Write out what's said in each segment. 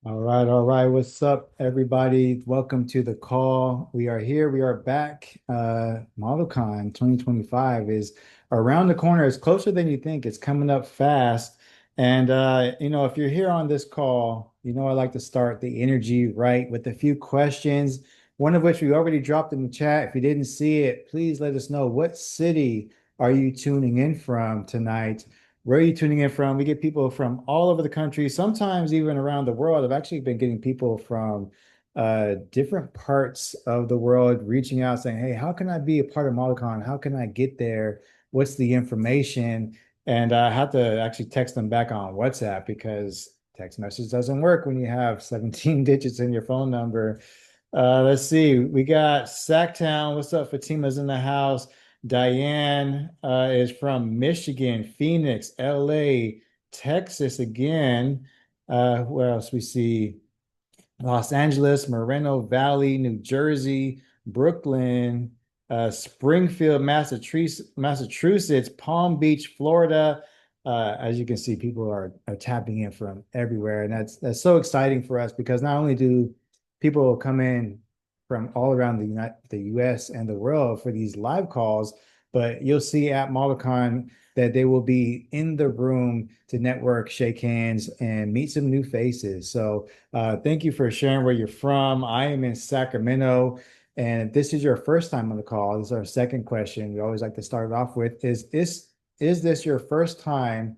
All right, all right. What's up, everybody? Welcome to the call. We are here. We are back. ModelCon 2025 is around the corner. It's closer than you think. It's coming up fast. And if you're here on this call, I like to start the energy right with a few questions. One of which we already dropped in the chat. If you didn't see it, please let us know what city are you tuning in from tonight. Where are you tuning in from? We get people from all over the country, sometimes even around the world. I've actually been getting people from different parts of the world reaching out saying, "Hey, how can I be a part of ModelCon? How can I get there? What's the information?" And I have to actually text them back on WhatsApp because text message doesn't work when you have 17 digits in your phone number. Let's see. We got Sacktown. What's up? Fatima's in the house. Diane is from Michigan, Phoenix, LA, Texas again. Where else we see? Los Angeles, Moreno Valley, New Jersey, Brooklyn, Springfield, Massachusetts, Palm Beach, Florida. As you can see, people are tapping in from everywhere, and that's so exciting for us because not only do people come in from all around the U.S. and the world for these live calls, but you'll see at ModelCon that they will be in the room to network, shake hands, and meet some new faces. So thank you for sharing where you're from. I am in Sacramento, and if this is your first time on the call, this is our second question. We always like to start it off with, is this your first time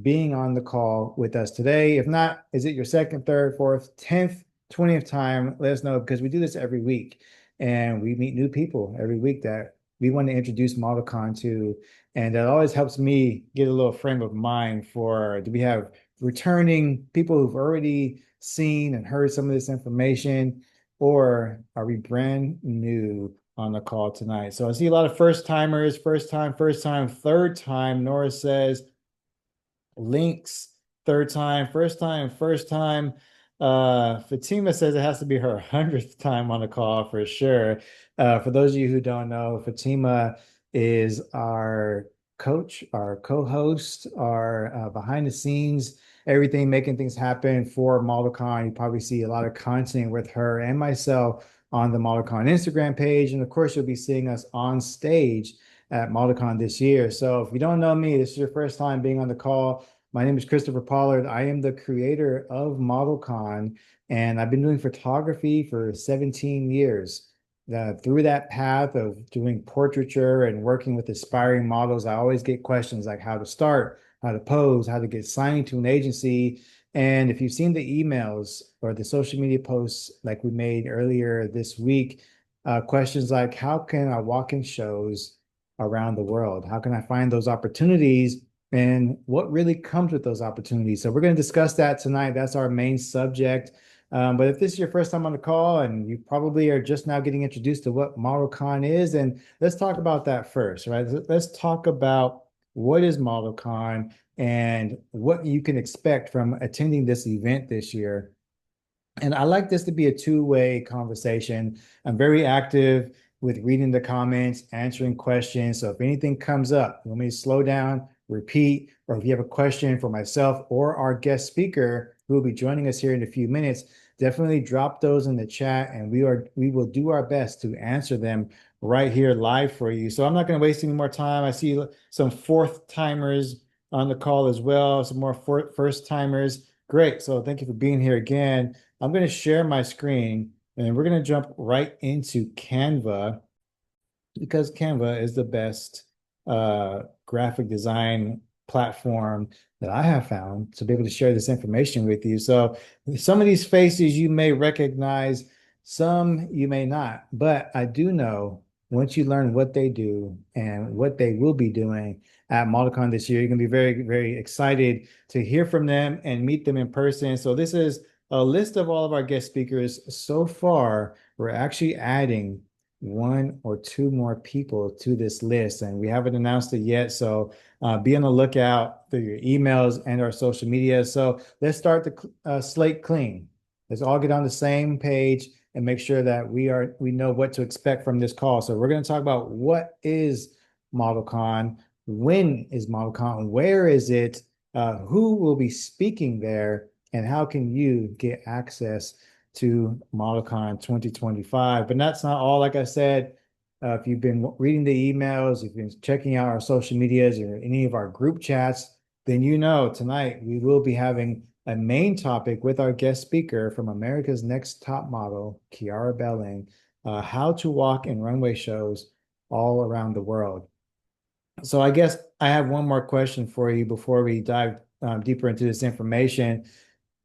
being on the call with us today? If not, is it your second, third, fourth, 10th, 20th time? Let us know because we do this every week and we meet new people every week that we want to introduce ModelCon to. And that always helps me get a little frame of mind for, do we have returning people who've already seen and heard some of this information, or are we brand new on the call tonight? So I see a lot of first timers, first time, third time. Nora says, Links, third time, first time, first time. Fatima says it has to be her 100th time on the call for sure. For those of you who don't know, Fatima is our coach, our co-host, our behind the scenes, everything making things happen for ModelCon. You probably see a lot of content with her and myself on the ModelCon Instagram page. And of course, you'll be seeing us on stage at ModelCon this year. So if you don't know me, this is your first time being on the call. My name is Christopher Pollard. I am the creator of ModelCon, and I've been doing photography for 17 years. Through that path of doing portraiture and working with aspiring models, I always get questions like how to start, how to pose, how to get signed to an agency. And if you've seen the emails or the social media posts like we made earlier this week, questions like how can I walk in shows around the world? How can I find those opportunities? And what really comes with those opportunities? So we're going to discuss that tonight. That's our main subject. But if this is your first time on the call and you probably are just now getting introduced to what ModelCon is, and let's talk about that first, right? Let's talk about what is ModelCon and what you can expect from attending this event this year. And I like this to be a two-way conversation. I'm very active with reading the comments, answering questions. So if anything comes up, you want me to slow down, repeat, or if you have a question for myself or our guest speaker who will be joining us here in a few minutes, definitely drop those in the chat and we will do our best to answer them right here live for you. So I'm not going to waste any more time. I see some fourth timers on the call as well, some more first timers. Great. So thank you for being here again. I'm going to share my screen and we're going to jump right into Canva because Canva is the best graphic design platform that I have found to be able to share this information with you. So some of these faces you may recognize, some you may not, but I do know once you learn what they do and what they will be doing at ModelCon this year, you're going to be very, very excited to hear from them and meet them in person. So this is a list of all of our guest speakers. So far, we're actually adding one or two more people to this list, and we haven't announced it yet. So be on the lookout through your emails and our social media. So let's start the slate clean. Let's all get on the same page and make sure that we know what to expect from this call. So we're going to talk about what is ModelCon, when is ModelCon, where is it, who will be speaking there, and how can you get access to ModelCon 2025? But that's not all. Like I said, if you've been reading the emails, if you've been checking out our social medias or any of our group chats, then you know tonight we will be having a main topic with our guest speaker from America's Next Top Model, Kiara Belen, how to walk in runway shows all around the world. So I guess I have one more question for you before we dive deeper into this information.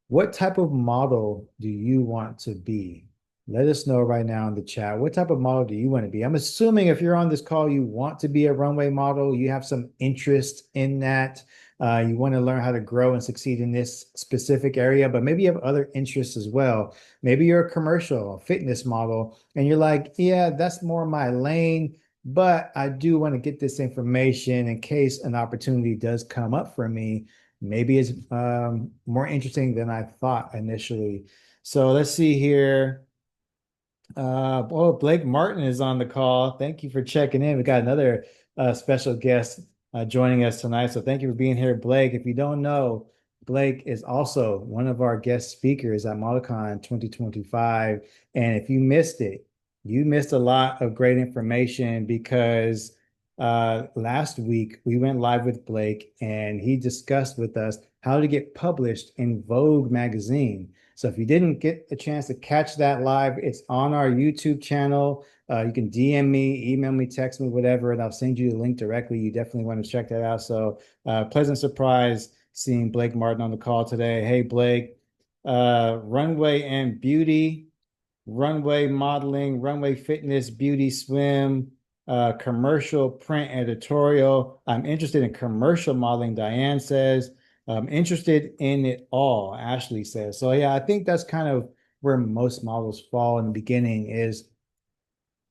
What type of model do you want to be? Let us know right now in the chat. What type of model do you want to be? I'm assuming if you're on this call, you want to be a runway model. You have some interest in that. You want to learn how to grow and succeed in this specific area, but maybe you have other interests as well. Maybe you're a commercial fitness model and you're like, yeah, that's more my lane, but I do want to get this information in case an opportunity does come up for me. Maybe it's more interesting than I thought initially. So let's see here. Oh, Blake Martin is on the call. Thank you for checking in. We got another special guest joining us tonight. So thank you for being here, Blake. If you don't know, Blake is also one of our guest speakers at ModelCon 2025. And if you missed it, you missed a lot of great information because last week we went live with Blake and he discussed with us how to get published in Vogue magazine. So if you didn't get a chance to catch that live, it's on our YouTube channel. You can DM me, email me, text me, whatever, and I'll send you the link directly. You definitely want to check that out. So pleasant surprise seeing Blake Martin on the call today. Hey, Blake, runway and beauty, runway modeling, runway fitness, beauty, swim, commercial, print, editorial. I'm interested in commercial modeling, Diane says. I'm interested in it all, Ashley says. So yeah, I think that's kind of where most models fall in the beginning is,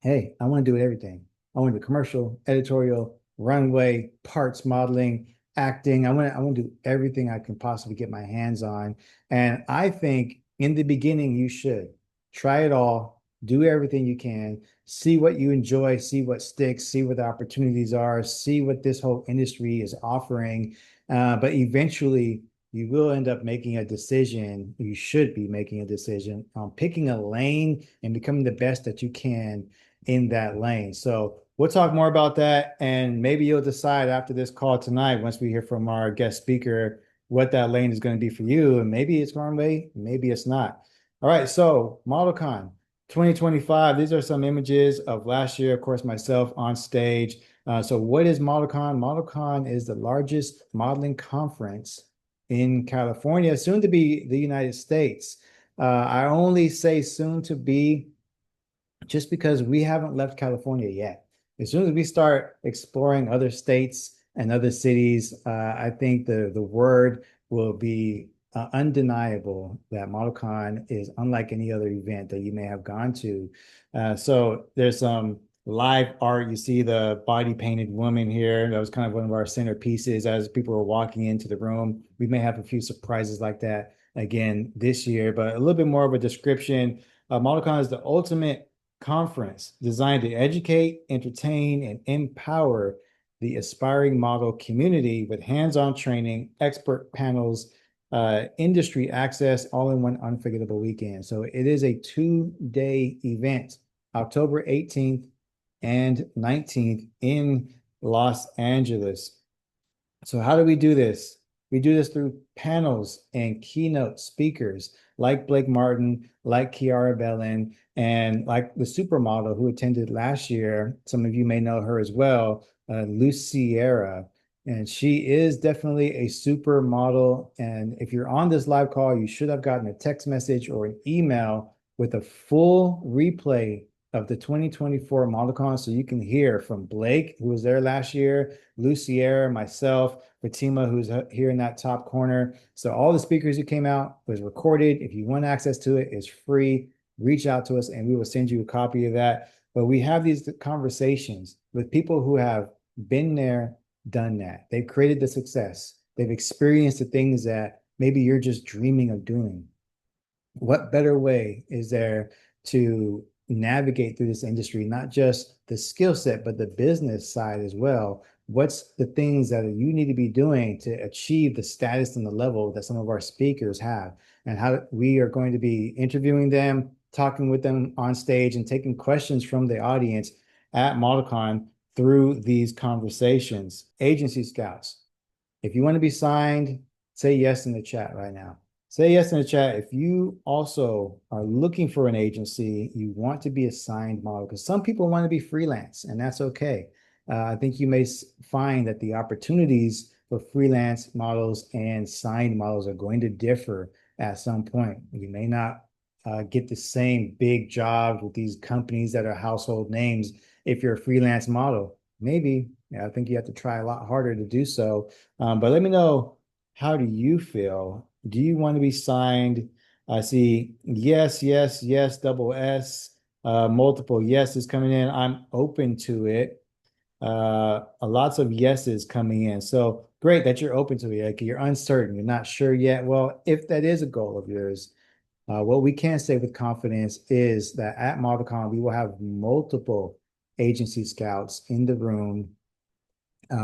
hey, I want to do everything. I want to do commercial, editorial, runway, parts modeling, acting. I want to do everything I can possibly get my hands on. And I think in the beginning, you should try it all, do everything you can, see what you enjoy, see what sticks, see what the opportunities are, see what this whole industry is offering. But eventually, you will end up making a decision. You should be making a decision on picking a lane and becoming the best that you can in that lane. So we'll talk more about that. And maybe you'll decide after this call tonight, once we hear from our guest speaker, what that lane is going to be for you. And maybe it's Runway, maybe it's not. All right. So ModelCon 2025, these are some images of last year, of course, myself on stage. So what is ModelCon? ModelCon is the largest modeling conference in California, soon to be the United States. I only say soon to be just because we haven't left California yet. As soon as we start exploring other states and other cities, I think the word will be undeniable that ModelCon is unlike any other event that you may have gone to. So there's some live art. You see the body painted woman here. That was kind of one of our centerpieces as people were walking into the room. We may have a few surprises like that again this year, but a little bit more of a description. ModelCon is the ultimate conference designed to educate, entertain, and empower the aspiring model community with hands-on training, expert panels, industry access, all in one unforgettable weekend. So it is a 2-day event, October 18th and 19th in Los Angeles. So how do we do this? We do this through panels and keynote speakers like Blake Martin, like Kiara Belen, and like the supermodel who attended last year. Some of you may know her as well, Luciera. And she is definitely a supermodel. And if you're on this live call, you should have gotten a text message or an email with a full replay of the 2024 ModelCon, so you can hear from Blake, who was there last year, Luciera, myself, Fatima, who's here in that top corner. So all the speakers who came out was recorded. If you want access to it, it's free. Reach out to us and we will send you a copy of that. But we have these conversations with people who have been there, done that. They've created the success. They've experienced the things that maybe you're just dreaming of doing. What better way is there to navigate through this industry, not just the skill set, but the business side as well, what's the things that you need to be doing to achieve the status and the level that some of our speakers have, and how we are going to be interviewing them, talking with them on stage, and taking questions from the audience at ModelCon through these conversations. Agency scouts, if you want to be signed, say yes in the chat right now. Say yes in the chat if you also are looking for an agency, you want to be a signed model, because some people want to be freelance, and that's okay. I think you may find that the opportunities for freelance models and signed models are going to differ at some point. You may not get the same big jobs with these companies that are household names if you're a freelance model. Maybe, yeah, I think you have to try a lot harder to do so. But let me know, how do you feel? Do you want to be signed? I see yes, yes, yes, double S, multiple yeses coming in. I'm open to it. Lots of yeses coming in. So great that you're open to it. Like, you're uncertain, you're not sure yet. Well, if that is a goal of yours, what we can say with confidence is that at ModelCon, we will have multiple agency scouts in the room,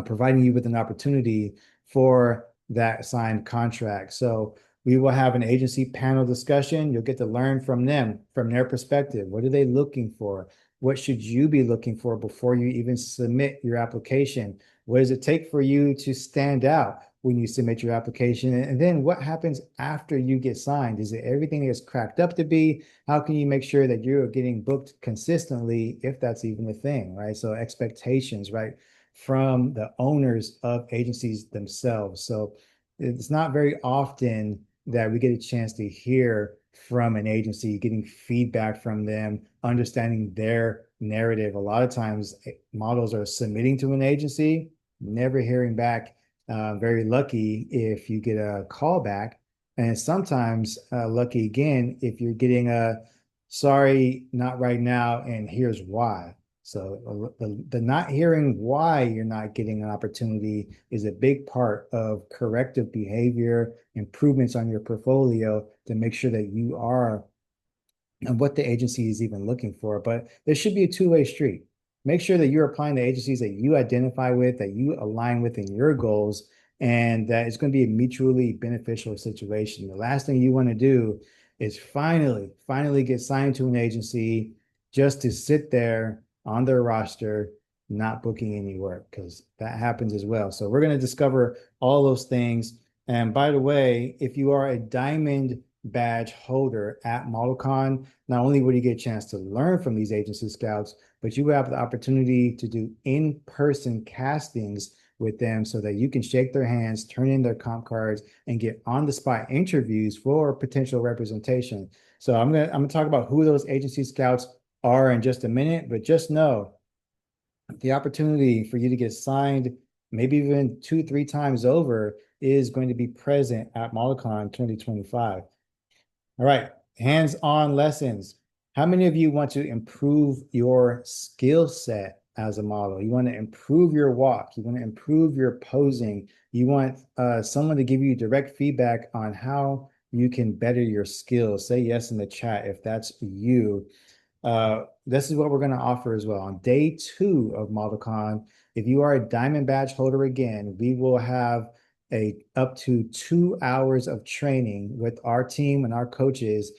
providing you with an opportunity for that signed contract. So we will have an agency panel discussion. You'll get to learn from them, from their perspective. What are they looking for? What should you be looking for before you even submit your application? What does it take for you to stand out when you submit your application? And then what happens after you get signed? Is it everything that's cracked up to be? How can you make sure that you're getting booked consistently, if that's even a thing, right? So expectations, right, from the owners of agencies themselves. So it's not very often that we get a chance to hear from an agency, getting feedback from them, understanding their narrative. A lot of times, models are submitting to an agency, never hearing back. Very lucky if you get a call back, and sometimes lucky again if you're getting a sorry, not right now, and here's why. So the not hearing why you're not getting an opportunity is a big part of corrective behavior, improvements on your portfolio to make sure that you are and what the agency is even looking for. But there should be a two-way street. Make sure that you're applying the agencies that you identify with, that you align with in your goals, and that it's going to be a mutually beneficial situation. The last thing you want to do is finally get signed to an agency just to sit there on their roster, not booking any work, because that happens as well. So we're going to discover all those things. And by the way, if you are a diamond badge holder at ModelCon, not only will you get a chance to learn from these agency scouts, but you will have the opportunity to do in-person castings with them so that you can shake their hands, turn in their comp cards, and get on-the-spot interviews for potential representation. So I'm gonna talk about who those agency scouts are in just a minute, but just know the opportunity for you to get signed, maybe even 2, 3 times over, is going to be present at ModelCon 2025. All right, hands-on lessons. How many of you want to improve your skill set as a model? You want to improve your walk. You want to improve your posing. You want someone to give you direct feedback on how you can better your skills. Say yes in the chat if that's you. This is what we're going to offer as well. On day 2 of ModelCon, if you are a diamond badge holder again, we will have up to 2 hours of training with our team and our coaches,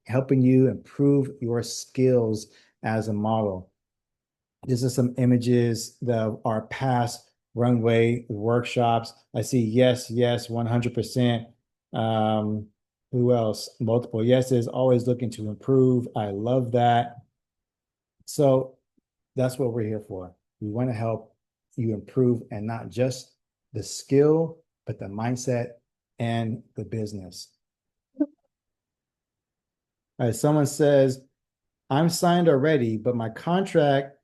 helping you improve your skills as a model. This is some images that are past runway workshops. I see yes, yes, 100%. Who else? Multiple yeses, always looking to improve. I love that. So that's what we're here for. We want to help you improve, and not just the skill, but the mindset and the business. All right, someone says, I'm signed already, but my contract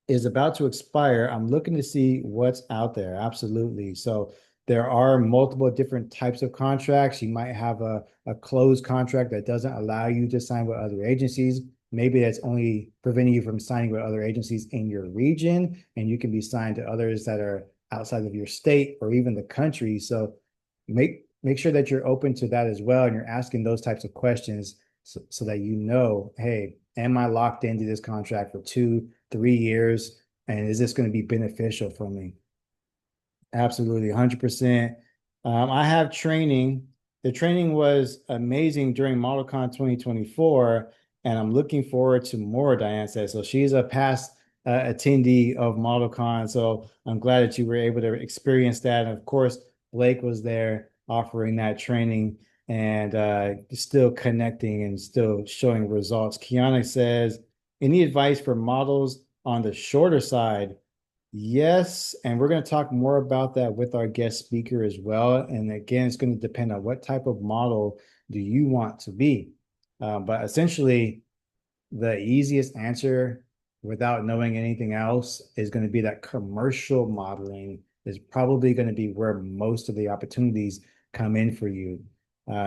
is about to expire. I'm looking to see what's out there. Absolutely. So there are multiple different types of contracts. You might have a closed contract that doesn't allow you to sign with other agencies. Maybe that's only preventing you from signing with other agencies in your region, and you can be signed to others that are outside of your state or even the country. So make sure that you're open to that as well, and you're asking those types of questions so that you know, hey, am I locked into this contract for 2, 3 years? And is this going to be beneficial for me? Absolutely, 100%. I have training. The training was amazing during ModelCon 2024, and I'm looking forward to more, Diane said. So she's a past attendee of ModelCon, so I'm glad that you were able to experience that. And of course, Blake was there offering that training and still connecting and still showing results. Kiana says, any advice for models on the shorter side? Yes, and we're going to talk more about that with our guest speaker as well. And again, it's going to depend on what type of model do you want to be. But essentially, the easiest answer without knowing anything else is going to be that commercial modeling is probably going to be where most of the opportunities come in for you.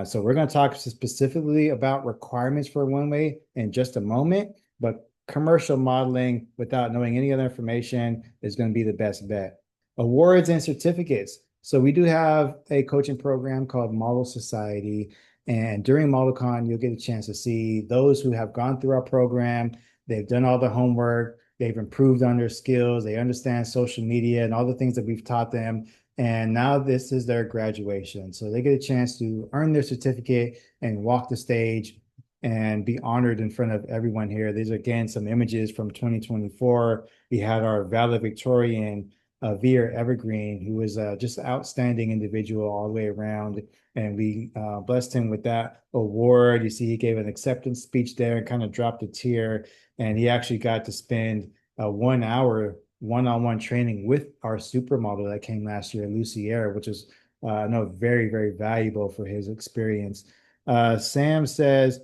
So we're going to talk specifically about requirements for Runway in just a moment, but commercial modeling without knowing any other information is going to be the best bet. Awards and certificates. So we do have a coaching program called Model Society. And during ModelCon, you'll get a chance to see those who have gone through our program. They've done all the homework. They've improved on their skills. They understand social media and all the things that we've taught them. And now this is their graduation. So they get a chance to earn their certificate and walk the stage and be honored in front of everyone here. These are, again, some images from 2024. We had our valedictorian, Veer Evergreen, who was just an outstanding individual all the way around. And we blessed him with that award. You see, he gave an acceptance speech there and kind of dropped a tear. And he actually got to spend 1 hour one-on-one training with our supermodel that came last year, Luciera, which is I know very, very valuable for his experience. Sam says,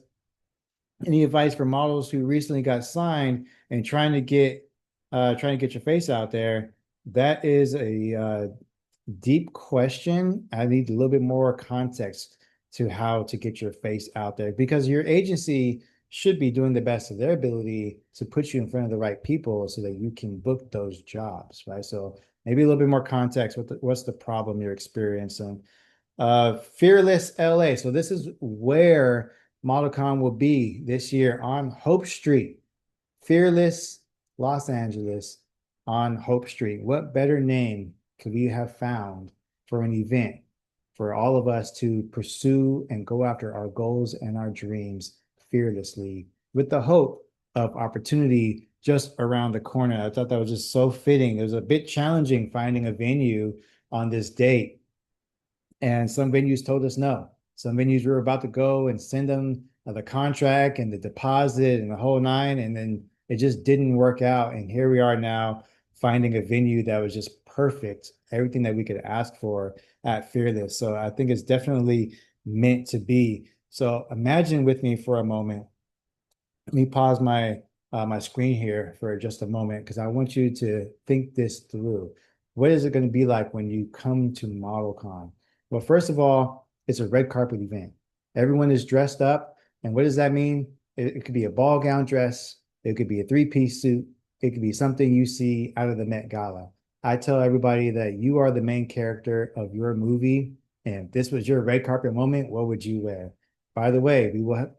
any advice for models who recently got signed and trying to get your face out there? That is a deep question. I need a little bit more context to how to get your face out there because your agency should be doing the best of their ability to put you in front of the right people so that you can book those jobs, right? So maybe a little bit more context. What's the problem you're experiencing? Fearless LA. So this is where ModelCon will be this year on Hope Street. Fearless Los Angeles on Hope Street. What better name could we have found for an event for all of us to pursue and go after our goals and our dreams fearlessly with the hope of opportunity just around the corner? I thought that was just so fitting. It was a bit challenging finding a venue on this date, and some venues told us no. Some venues we were about to go and send them the contract and the deposit and the whole nine, and then it just didn't work out. And here we are now finding a venue that was just perfect, everything that we could ask for at Fearless. So I think it's definitely meant to be. So imagine with me for a moment. Let me pause my screen here for just a moment because I want you to think this through. What is it going to be like when you come to ModelCon? Well, first of all, it's a red carpet event. Everyone is dressed up. And what does that mean? It could be a ball gown dress. It could be a three-piece suit. It could be something you see out of the Met Gala. I tell everybody that you are the main character of your movie. And if this was your red carpet moment, what would you wear? By the way,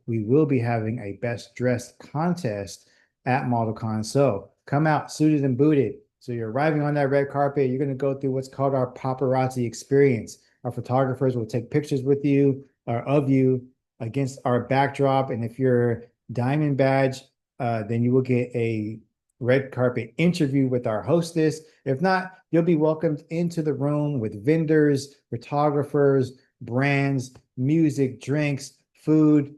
we will be having a best dressed contest at ModelCon. So come out suited and booted. So you're arriving on that red carpet. You're going to go through what's called our paparazzi experience. Our photographers will take pictures with you or of you against our backdrop. And if you're diamond badge, then you will get a red carpet interview with our hostess. If not, you'll be welcomed into the room with vendors, photographers, brands, music, drinks, food,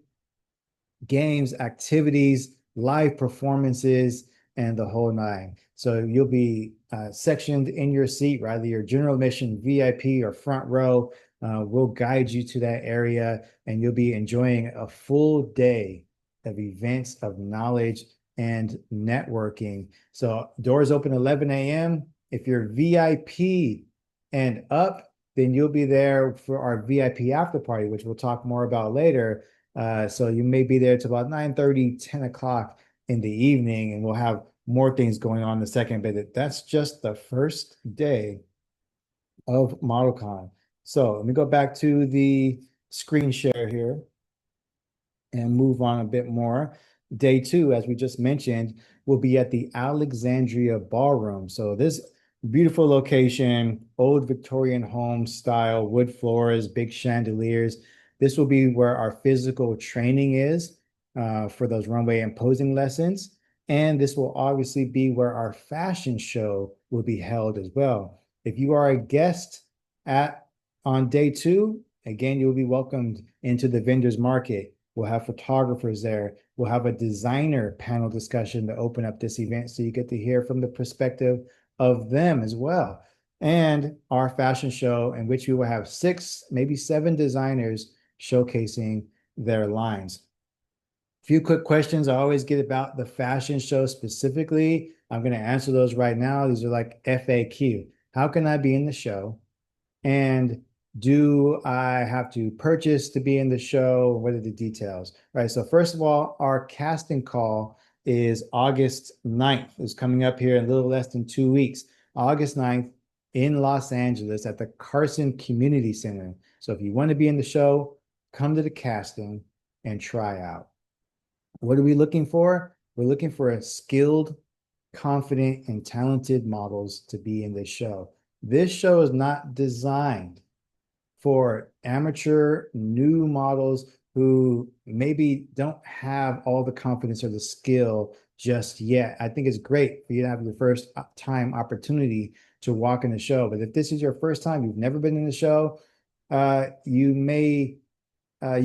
games, activities, live performances, and the whole nine. So you'll be sectioned in your seat, rather your general admission, VIP, or front row. We'll guide you to that area, and you'll be enjoying a full day of events of knowledge and networking. So doors open 11 a.m. If you're VIP and up, then you'll be there for our VIP after party, which we'll talk more about later. So you may be there to about 9:30, 10 o'clock in the evening, and we'll have more things going on in the second, but that's just the first day of ModelCon. So let me go back to the screen share here and move on a bit more. Day two, as we just mentioned, will be at the Alexandria Ballroom. So this beautiful location, old Victorian home style, wood floors, big chandeliers. This will be where our physical training is for those runway and posing lessons. And this will obviously be where our fashion show will be held as well. If you are a guest at on day two, again, you'll be welcomed into the vendors market. We'll have photographers there. We'll have a designer panel discussion to open up this event so you get to hear from the perspective of them as well. And our fashion show, in which we will have 6, maybe 7 designers showcasing their lines. A few quick questions I always get about the fashion show specifically. I'm going to answer those right now. These are like FAQ. How can I be in the show? And do I have to purchase to be in the show? What are the details? Right. So first of all, our casting call is August 9th. It's coming up here in a little less than 2 weeks. August 9th in Los Angeles at the Carson Community Center. So if you want to be in the show, come to the casting and try out. What are we looking for? We're looking for a skilled, confident, and talented models to be in this show. This show is not designed for amateur new models who maybe don't have all the confidence or the skill just yet. I think it's great for you to have your first time opportunity to walk in the show. But if this is your first time, you've never been in the show, you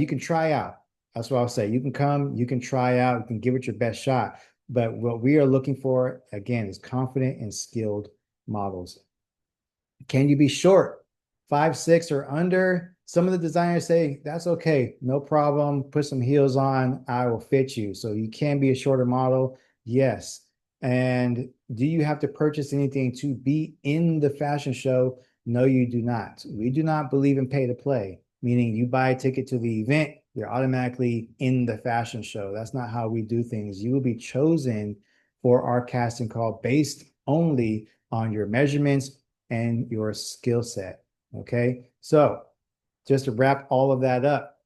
can try out. That's what I'll say. You can come, you can try out, you can give it your best shot. But what we are looking for, again, is confident and skilled models. Can you be short? 5'6" or under? Some of the designers say, that's okay, no problem. Put some heels on, I will fit you. So you can be a shorter model. Yes. And do you have to purchase anything to be in the fashion show? No, you do not. We do not believe in pay to play, meaning you buy a ticket to the event, you're automatically in the fashion show. That's not how we do things. You will be chosen for our casting call based only on your measurements and your skill set. Okay. So just to wrap all of that up,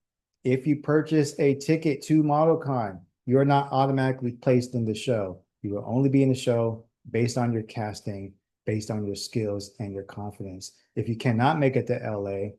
if you purchase a ticket to ModelCon, you're not automatically placed in the show. You will only be in the show based on your casting, based on your skills and your confidence. If you cannot make it to LA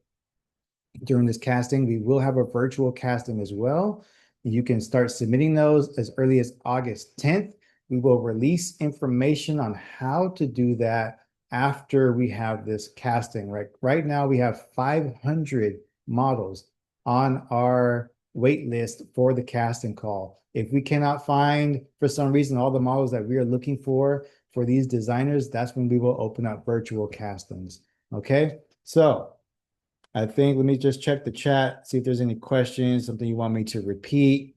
during this casting, we will have a virtual casting as well. You can start submitting those as early as August 10th. We will release information on how to do that after we have this casting. Right now, we have 500 models on our wait list for the casting call. If we cannot find, for some reason, all the models that we are looking for these designers, that's when we will open up virtual castings. Okay, so I think, let me just check the chat, see if there's any questions, something you want me to repeat.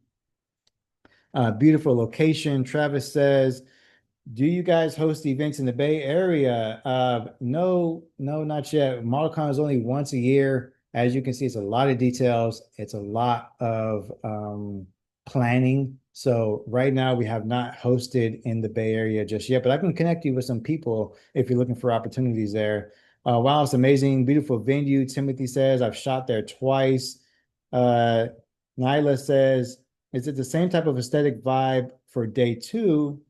Beautiful location. Travis says, do you guys host events in the Bay Area? No, not yet. ModelCon is only once a year. As you can see, it's a lot of details. It's a lot of planning. So right now we have not hosted in the Bay Area just yet, but I can connect you with some people if you're looking for opportunities there. Wow, it's amazing, beautiful venue. Timothy says, I've shot there twice. Nyla says, is it the same type of aesthetic vibe for day two?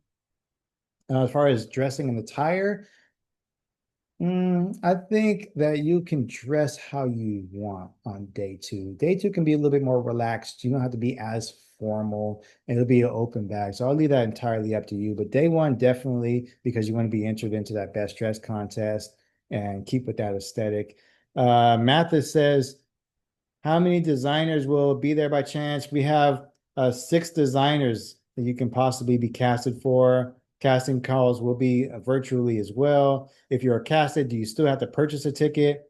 As far as dressing and attire, I think that you can dress how you want on day two. Day two can be a little bit more relaxed. You don't have to be as formal, and it'll be an open bag. So I'll leave that entirely up to you. But day one, definitely, because you want to be entered into that best dress contest and keep with that aesthetic. Mathis says, how many designers will be there by chance? We have 6 designers that you can possibly be casted for. Casting calls will be virtually as well. If you're casted, do you still have to purchase a ticket?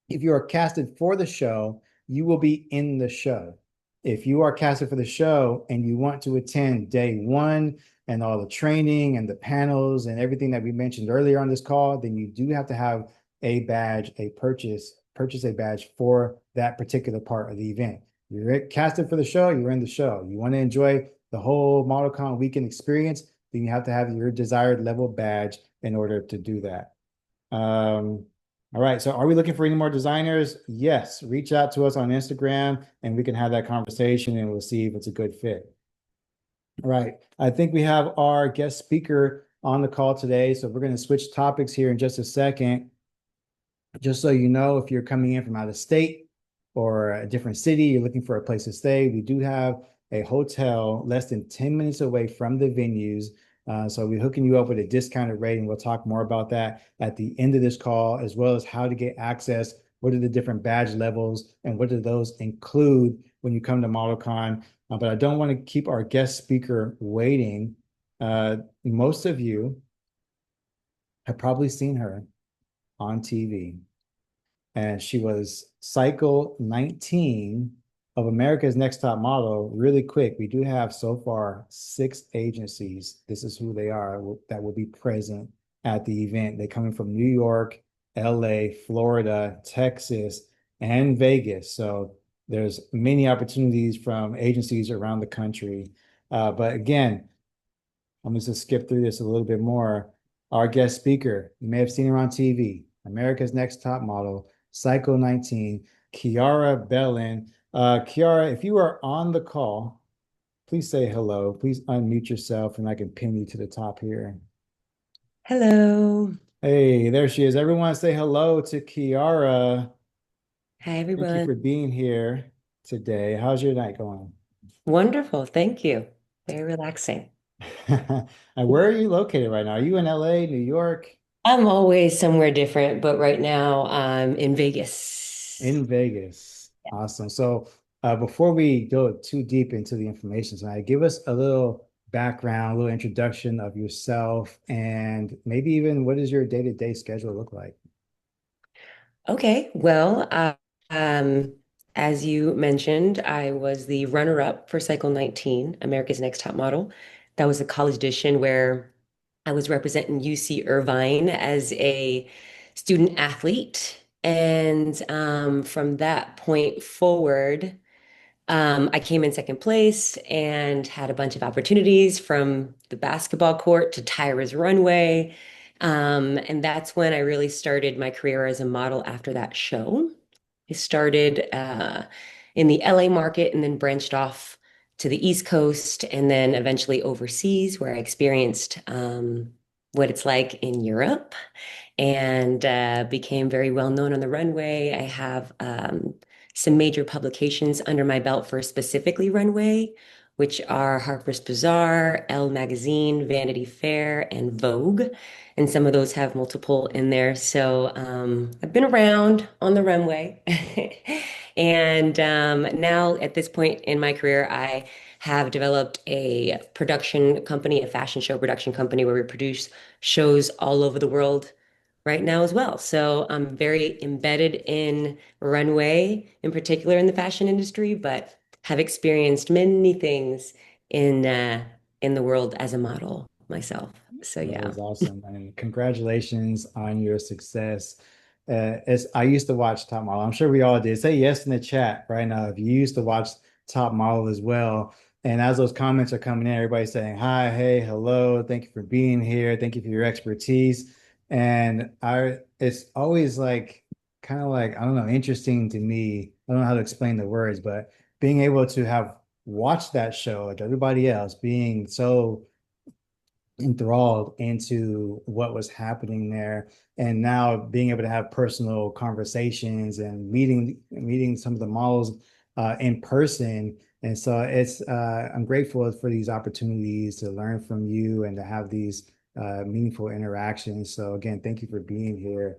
If you are casted for the show, you will be in the show. If you are casted for the show and you want to attend day one and all the training and the panels and everything that we mentioned earlier on this call, then you do have to have a badge, purchase a badge for that particular part of the event. You're casted for the show, you're in the show. You want to enjoy the whole ModelCon weekend experience, then you have to have your desired level badge in order to do that. All right, so are we looking for any more designers? Yes, reach out to us on Instagram and we can have that conversation and we'll see if it's a good fit. Right. I think we have our guest speaker on the call today. So we're going to switch topics here in just a second. Just so you know, if you're coming in from out of state or a different city, you're looking for a place to stay, we do have a hotel less than 10 minutes away from the venues. So we're hooking you up with a discounted rate, and we'll talk more about that at the end of this call, as well as how to get access, what are the different badge levels, and what do those include when you come to ModelCon. But I don't want to keep our guest speaker waiting. Most of you have probably seen her on TV, and she was cycle 19 of America's Next Top Model. Really quick, we do have so far 6 agencies. This is who they are that will be present at the event. They're coming from New York, LA, Florida, Texas, and Vegas. So there's many opportunities from agencies around the country. But again, I'm just going to skip through this a little bit more. Our guest speaker, you may have seen her on TV, America's Next Top Model, Psycho 19, Kiara Belen. Kiara, if you are on the call, please say hello. Please unmute yourself and I can pin you to the top here. Hello. Hey, there she is. Everyone say hello to Kiara. Hi, Thank you everyone. for being here today. How's your night going? Wonderful. Thank you. Very relaxing. And where are you located right now? Are you in LA, New York? I'm always somewhere different, but right now I'm in Vegas. In Vegas. Awesome. So before we go too deep into the information tonight, give us a little background, a little introduction of yourself, and maybe even what does your day-to-day schedule look like? Okay. Um, as you mentioned, I was the runner-up for Cycle 19, America's Next Top Model. That was a college edition where I was representing UC Irvine as a student athlete. And from that point forward, I came in second place and had a bunch of opportunities from the basketball court to Tyra's Runway. And that's when I really started my career as a model after that show. I started in the LA market and then branched off to the East Coast and then eventually overseas, where I experienced what it's like in Europe and became very well known on the runway. I have some major publications under my belt for specifically runway, which are Harper's Bazaar, Elle Magazine, Vanity Fair, and Vogue. And some of those have multiple in there. So I've been around on the runway. And now at this point in my career, I have developed a production company, a fashion show production company where we produce shows all over the world right now as well. So I'm very embedded in runway, in particular in the fashion industry, but have experienced many things in the world as a model myself. So That yeah. is awesome. And congratulations on your success. I used to watch Top Model. I'm sure we all did. Say yes in the chat right now if you used to watch Top Model as well. And as those comments are coming in, everybody's saying hi, hey, hello, thank you for being here, thank you for your expertise. And it's always like kind of like, I don't know, interesting to me. I don't know how to explain the words, but being able to have watched that show like everybody else, being so enthralled into what was happening there, and now being able to have personal conversations and meeting some of the models in person. And so I'm grateful for these opportunities to learn from you and to have these meaningful interactions. So again, thank you for being here.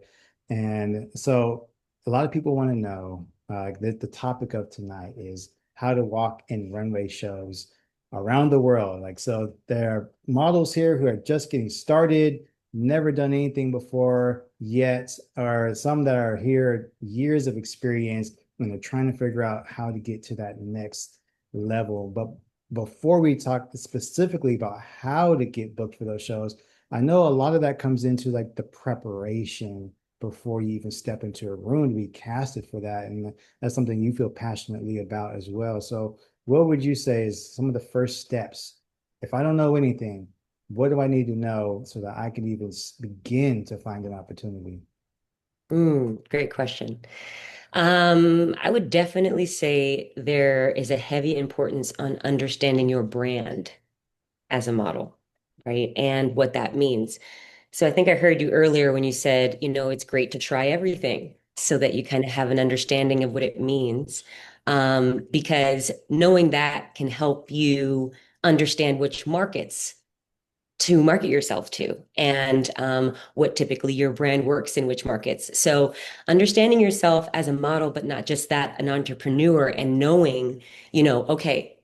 And so a lot of people want to know that the topic of tonight is how to walk in runway shows around the world. Like, so there are models here who are just getting started, never done anything before yet, or some that are here years of experience and they're trying to figure out how to get to that next level. But before we talk specifically about how to get booked for those shows, I know a lot of that comes into like the preparation before you even step into a room to be casted for that. And that's something you feel passionately about as well. So what would you say is some of the first steps? If I don't know anything, what do I need to know so that I can even begin to find an opportunity? Great question. I would definitely say there is a heavy importance on understanding your brand. as a model, right? And what that means. So I think I heard you earlier when you said, it's great to try everything so that you kind of have an understanding of what it means. Because knowing that can help you understand which markets to market yourself to and what typically your brand works in which markets. So understanding yourself as a model, but not just that, an entrepreneur, and knowing, okay,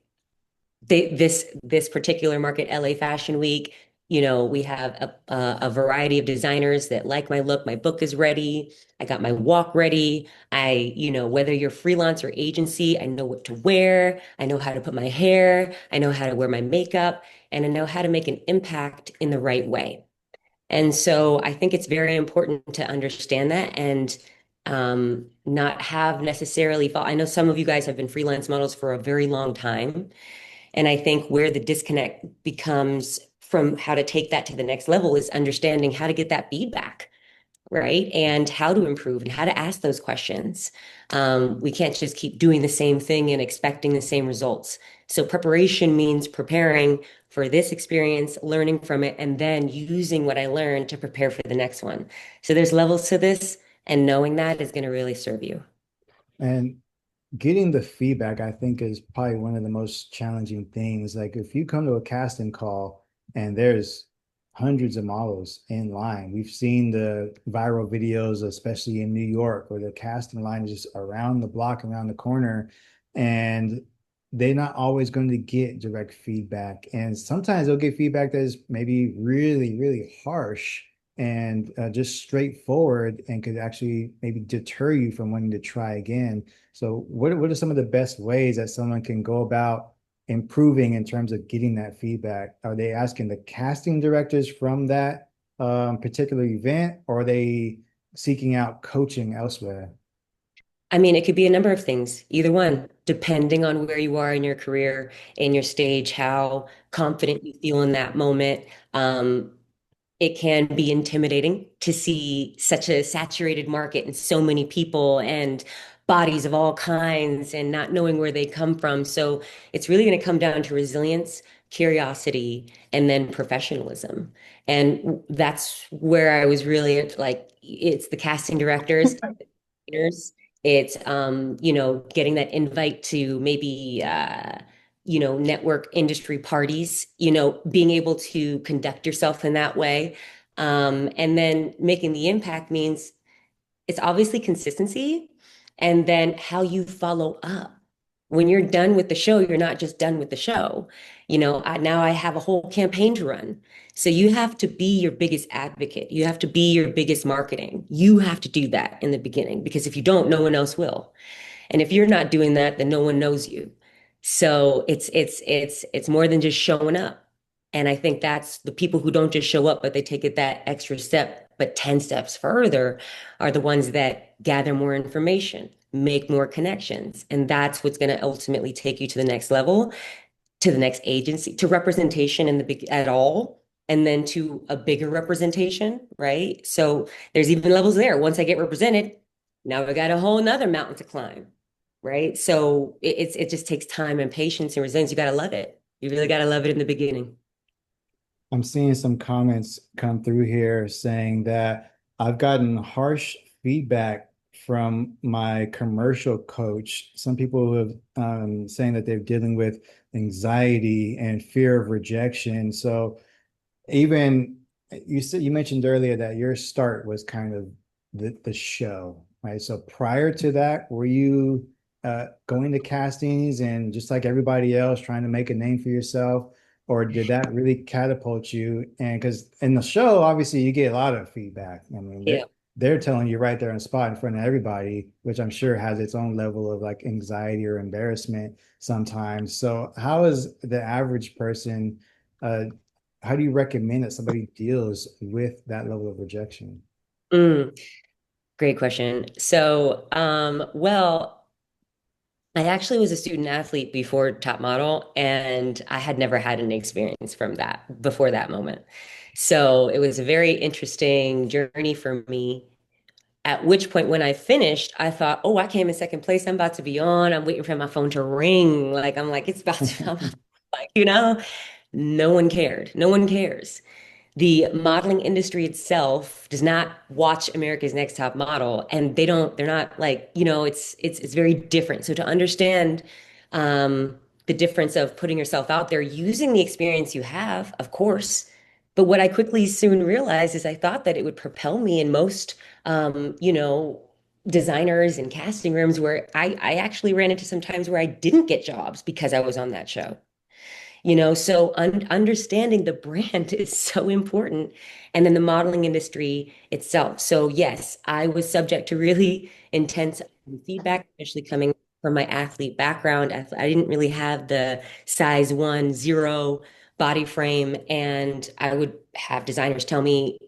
this particular market, LA Fashion Week, we have a variety of designers that like my look. My book is ready. I got my walk ready. Whether you're freelance or agency, I know what to wear. I know how to put my hair. I know how to wear my makeup, and I know how to make an impact in the right way. And so I think it's very important to understand that and not have necessarily fall. I know some of you guys have been freelance models for a very long time. And I think where the disconnect becomes from how to take that to the next level is understanding how to get that feedback, right? And how to improve and how to ask those questions. We can't just keep doing the same thing and expecting the same results. So preparation means preparing for this experience, learning from it, and then using what I learned to prepare for the next one. So there's levels to this, and knowing that is going to really serve you. And getting the feedback, I think, is probably one of the most challenging things. Like if you come to a casting call and there's hundreds of models in line, we've seen the viral videos, especially in New York, where the casting line is just around the block, around the corner, and they're not always going to get direct feedback. And sometimes they'll get feedback that is maybe really, really harsh and just straightforward and could actually maybe deter you from wanting to try again. So what are some of the best ways that someone can go about improving in terms of getting that feedback? Are they asking the casting directors from that particular event, or are they seeking out coaching elsewhere? I mean, it could be a number of things, either one, depending on where you are in your career, in your stage, how confident you feel in that moment. It can be intimidating to see such a saturated market and so many people and bodies of all kinds and not knowing where they come from. So it's really going to come down to resilience, curiosity, and then professionalism. And that's where I was really like, it's the casting directors, it's getting that invite to maybe network industry parties, being able to conduct yourself in that way. And then making the impact means it's obviously consistency and then how you follow up. When you're done with the show, you're not just done with the show. Now I have a whole campaign to run. So you have to be your biggest advocate. You have to be your biggest marketing. You have to do that in the beginning because if you don't, no one else will. And if you're not doing that, then no one knows you. So it's more than just showing up. And I think that's the people who don't just show up, but they take it that extra step, but 10 steps further are the ones that gather more information, make more connections. And that's what's going to ultimately take you to the next level, to the next agency, to representation in the big at all, and then to a bigger representation, right? So there's even levels there. Once I get represented, now I got a whole nother mountain to climb, right? So it just takes time and patience and resilience. You got to love it. You really got to love it in the beginning. I'm seeing some comments come through here saying that I've gotten harsh feedback from my commercial coach. Some people have saying that they're dealing with anxiety and fear of rejection. So even you mentioned earlier that your start was kind of the show, right? So prior to that, were you going to castings and just like everybody else trying to make a name for yourself, or did that really catapult you? And because in the show, obviously you get a lot of feedback. I mean, Yeah. they're telling you right there on the spot in front of everybody, which I'm sure has its own level of like anxiety or embarrassment sometimes. So how is the average person uh, how do you recommend that somebody deals with that level of rejection? Mm, great question. So, well, I actually was a student athlete before top model, and I had never had any experience from that before that moment. So it was a very interesting journey for me. At which point, when I finished, I thought, oh, I came in second place. I'm about to be on. I'm waiting for my phone to ring. Like, I'm like, it's about to, I'm like, No one cared. No one cares. The modeling industry itself does not watch America's Next Top Model, and they're not like, it's very different. So to understand the difference of putting yourself out there, using the experience you have, of course. But what I quickly soon realized is I thought that it would propel me in most, um, you know, designers and casting rooms where I actually ran into some times where I didn't get jobs because I was on that show. So understanding the brand is so important. And then the modeling industry itself. So yes, I was subject to really intense feedback, especially coming from my athlete background. I didn't really have the size 1, 0 body frame. And I would have designers tell me,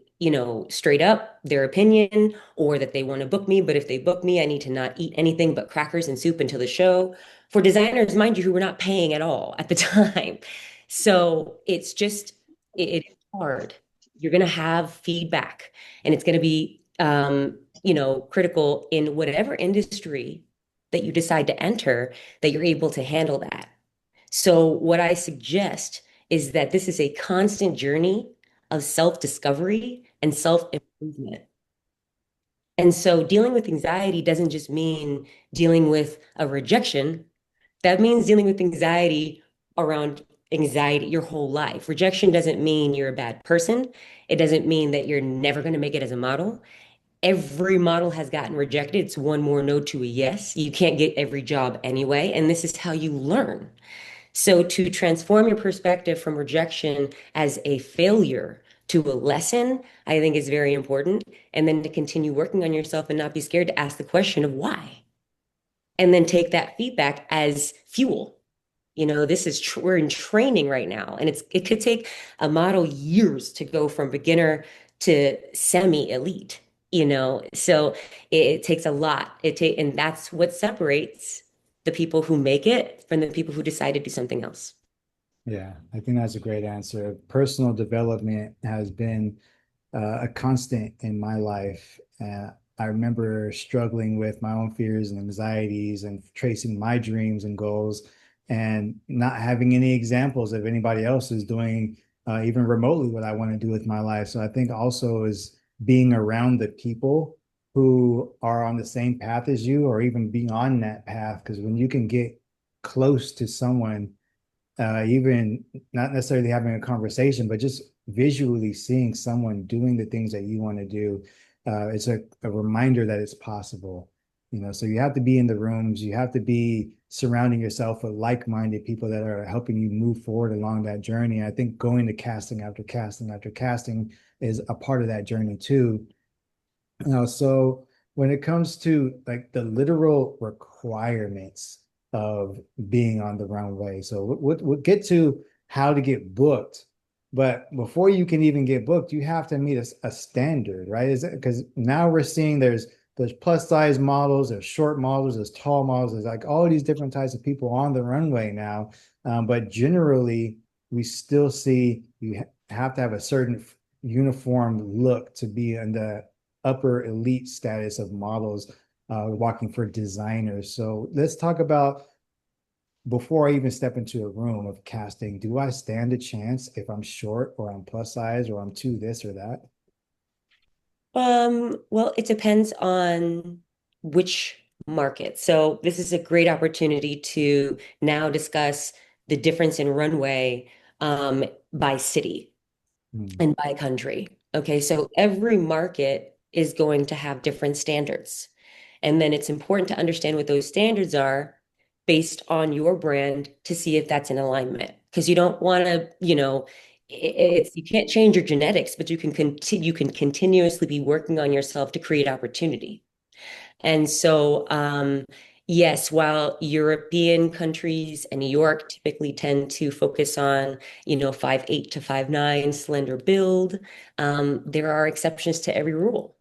straight up their opinion or that they want to book me. But if they book me, I need to not eat anything but crackers and soup until the show for designers, mind you, who were not paying at all at the time. So it's hard. You're going to have feedback and it's going to be, critical in whatever industry that you decide to enter, that you're able to handle that. So what I suggest is that this is a constant journey of self-discovery and self-improvement. And so dealing with anxiety doesn't just mean dealing with a rejection. That means dealing with anxiety around anxiety your whole life. Rejection doesn't mean you're a bad person. It doesn't mean that you're never going to make it as a model. Every model has gotten rejected. It's one more no to a yes. You can't get every job anyway. And this is how you learn. So to transform your perspective from rejection as a failure to a lesson, I think is very important. And then to continue working on yourself and not be scared to ask the question of why. And then take that feedback as fuel. We're in training right now, and it could take a model years to go from beginner to semi-elite, So it takes a lot. And that's what separates the people who make it from the people who decide to do something else. Yeah, I think that's a great answer. Personal development has been a constant in my life. I remember struggling with my own fears and anxieties and tracing my dreams and goals and not having any examples of anybody else who's doing even remotely what I want to do with my life. So I think also is being around the people who are on the same path as you or even being on that path. Because when you can get close to someone, even not necessarily having a conversation, but just visually seeing someone doing the things that you want to do, it's a reminder that it's possible. So you have to be in the rooms, you have to be surrounding yourself with like-minded people that are helping you move forward along that journey. I think going to casting after casting after casting is a part of that journey too. So when it comes to like the literal requirements of being on the runway, so we'll get to how to get booked, but before you can even get booked, you have to meet a standard, right? Is it because now we're seeing there's plus size models, there's short models, there's tall models, there's like all these different types of people on the runway now. But generally, we still see you have to have a certain uniform look to be in the upper elite status of models walking for designers. So let's talk about before I even step into a room of casting, do I stand a chance if I'm short or I'm plus size or I'm too this or that? Well, it depends on which market. So this is a great opportunity to now discuss the difference in runway by city Hmm. and by country. Okay, so every market is going to have different standards. And then it's important to understand what those standards are based on your brand to see if that's in alignment. Because you don't want to, you can't change your genetics, but you can continuously be working on yourself to create opportunity. And so, yes, while European countries and New York typically tend to focus on, 5'8" to 5'9" slender build, there are exceptions to every rule.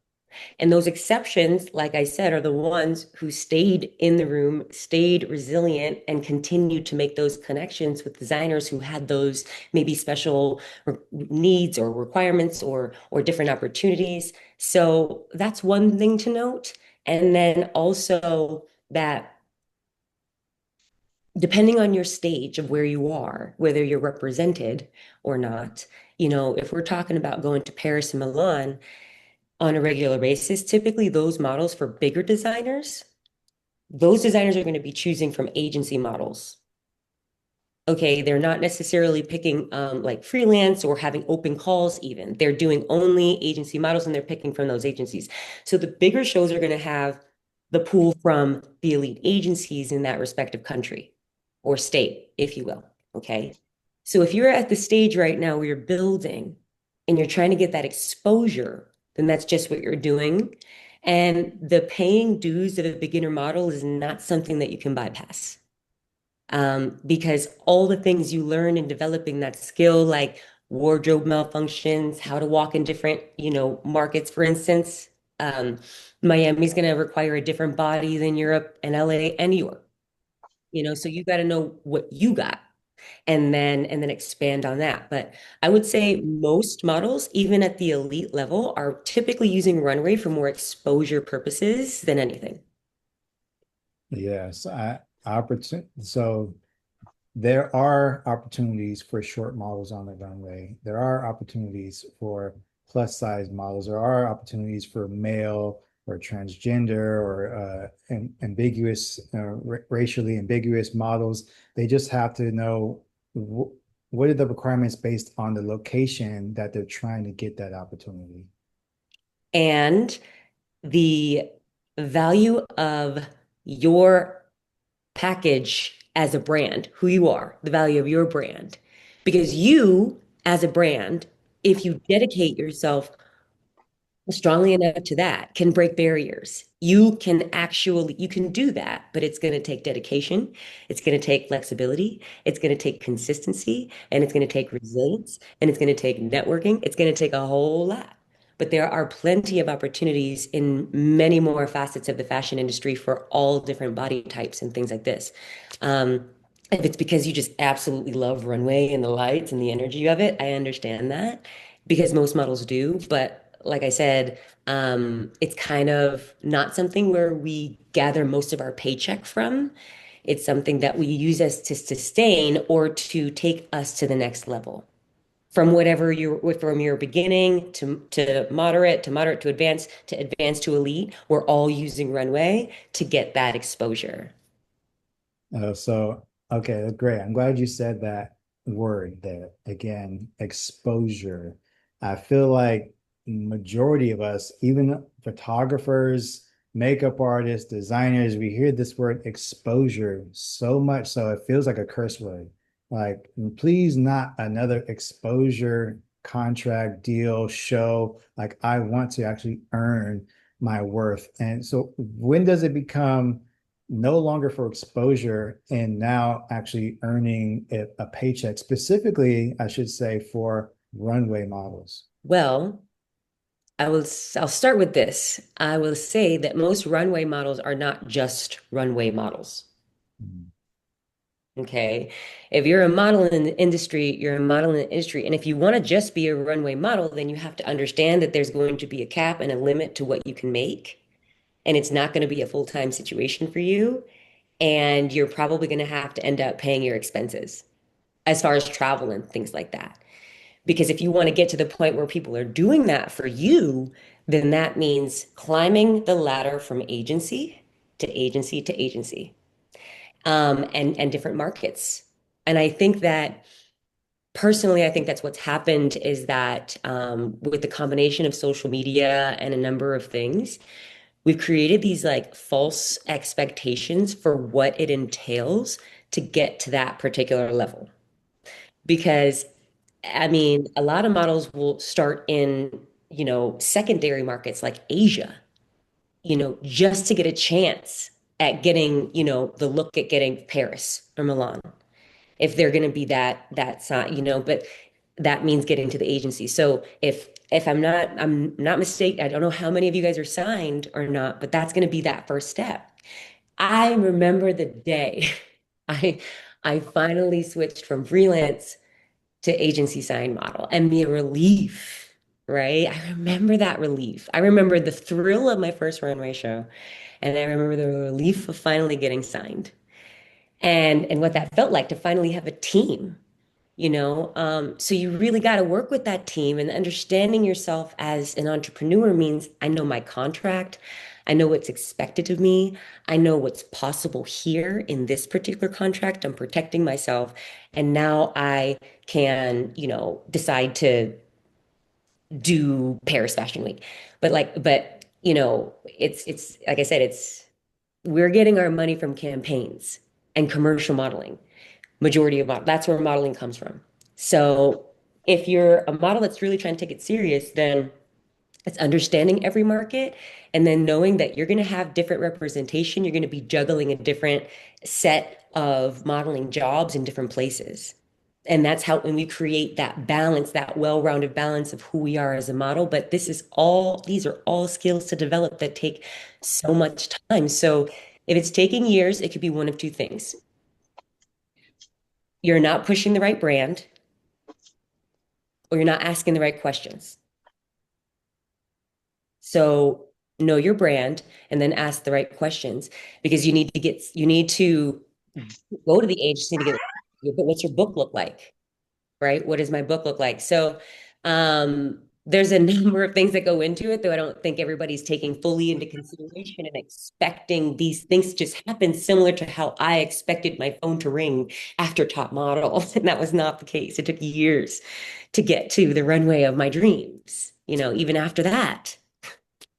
And those exceptions, like I said, are the ones who stayed in the room, stayed resilient, and continued to make those connections with designers who had those maybe special needs or requirements or different opportunities. So that's one thing to note. And then also that depending on your stage of where you are, whether you're represented or not, if we're talking about going to Paris and Milan on a regular basis, typically those models for bigger designers, those designers are going to be choosing from agency models. Okay, they're not necessarily picking like freelance or having open calls even. They're doing only agency models and they're picking from those agencies. So the bigger shows are going to have the pool from the elite agencies in that respective country or state, if you will. Okay. So if you're at the stage right now where you're building and you're trying to get that exposure, then that's just what you're doing. And the paying dues of a beginner model is not something that you can bypass, because all the things you learn in developing that skill, like wardrobe malfunctions, how to walk in different, markets, for instance, Miami's going to require a different body than Europe and LA and New York, so you got to know what you got and then expand on that. But I would say most models, even at the elite level, are typically using Runway for more exposure purposes than anything. Yes, so there are opportunities for short models on the runway. There are opportunities for plus size models. There are opportunities for male or transgender or ambiguous, racially ambiguous models. They just have to know wh what are the requirements based on the location that they're trying to get that opportunity. And the value of your package as a brand, who you are, the value of your brand. Because you, as a brand, if you dedicate yourself strongly enough to that, can break barriers. You can do that, but it's going to take dedication. It's going to take flexibility. It's going to take consistency, and it's going to take resilience, and it's going to take networking. It's going to take a whole lot. But there are plenty of opportunities in many more facets of the fashion industry for all different body types and things like this. If it's because you just absolutely love runway and the lights and the energy of it, I understand that because most models do. But like I said, it's kind of not something where we gather most of our paycheck from. It's something that we use as to sustain or to take us to the next level. From your beginning to moderate to advanced to elite, we're all using runway to get that exposure. So, okay, that's great. I'm glad you said that word there. Again, exposure. I feel like majority of us, even photographers, makeup artists, designers, we hear this word exposure so much so it feels like a curse word. Like, please not another exposure contract deal show. Like, I want to actually earn my worth. And so when does it become no longer for exposure and now actually earning a paycheck, specifically, I should say, for runway models? Well, I'll start with this. I will say that most runway models are not just runway models. Mm. Okay. If you're a model in the industry, you're a model in the industry. And if you want to just be a runway model, then you have to understand that there's going to be a cap and a limit to what you can make. And it's not going to be a full-time situation for you. And you're probably going to have to end up paying your expenses as far as travel and things like that. Because if you want to get to the point where people are doing that for you, then that means climbing the ladder from agency to agency to agency, and different markets. And I think that personally, I think that's what's happened is that with the combination of social media and a number of things, we've created these like false expectations for what it entails to get to that particular level. Because I mean, a lot of models will start in, secondary markets like Asia, just to get a chance at getting, the look at getting Paris or Milan, if they're going to be that sign, but that means getting to the agency. So if I'm not mistaken, I don't know how many of you guys are signed or not, but that's going to be that first step. I remember the day I I finally switched from freelance to agency sign model and the relief, right? I remember that relief. I remember the thrill of my first runway show, and I remember the relief of finally getting signed. and what that felt like to finally have a team, you know. So you really got to work with that team, and understanding yourself as an entrepreneur means I know my contract, I know what's expected of me, I know what's possible here in this particular contract. I'm protecting myself, and now I can, decide to do Paris Fashion Week. But it's like I said, it's we're getting our money from campaigns and commercial modeling. Majority of that's where modeling comes from. So if you're a model that's really trying to take it serious, then it's understanding every market and then knowing that you're going to have different representation. You're going to be juggling a different set of modeling jobs in different places. And that's how when we create that balance, that well-rounded balance of who we are as a model. But these are all skills to develop that take so much time. So if it's taking years, it could be one of two things. You're not pushing the right brand, or you're not asking the right questions. So know your brand and then ask the right questions, because you need to go to the agency to get, but what's your book look like? Right? What does my book look like? So there's a number of things that go into it, though I don't think everybody's taking fully into consideration and expecting these things to just happen, similar to how I expected my phone to ring after Top Model. And that was not the case. It took years to get to the runway of my dreams, even after that.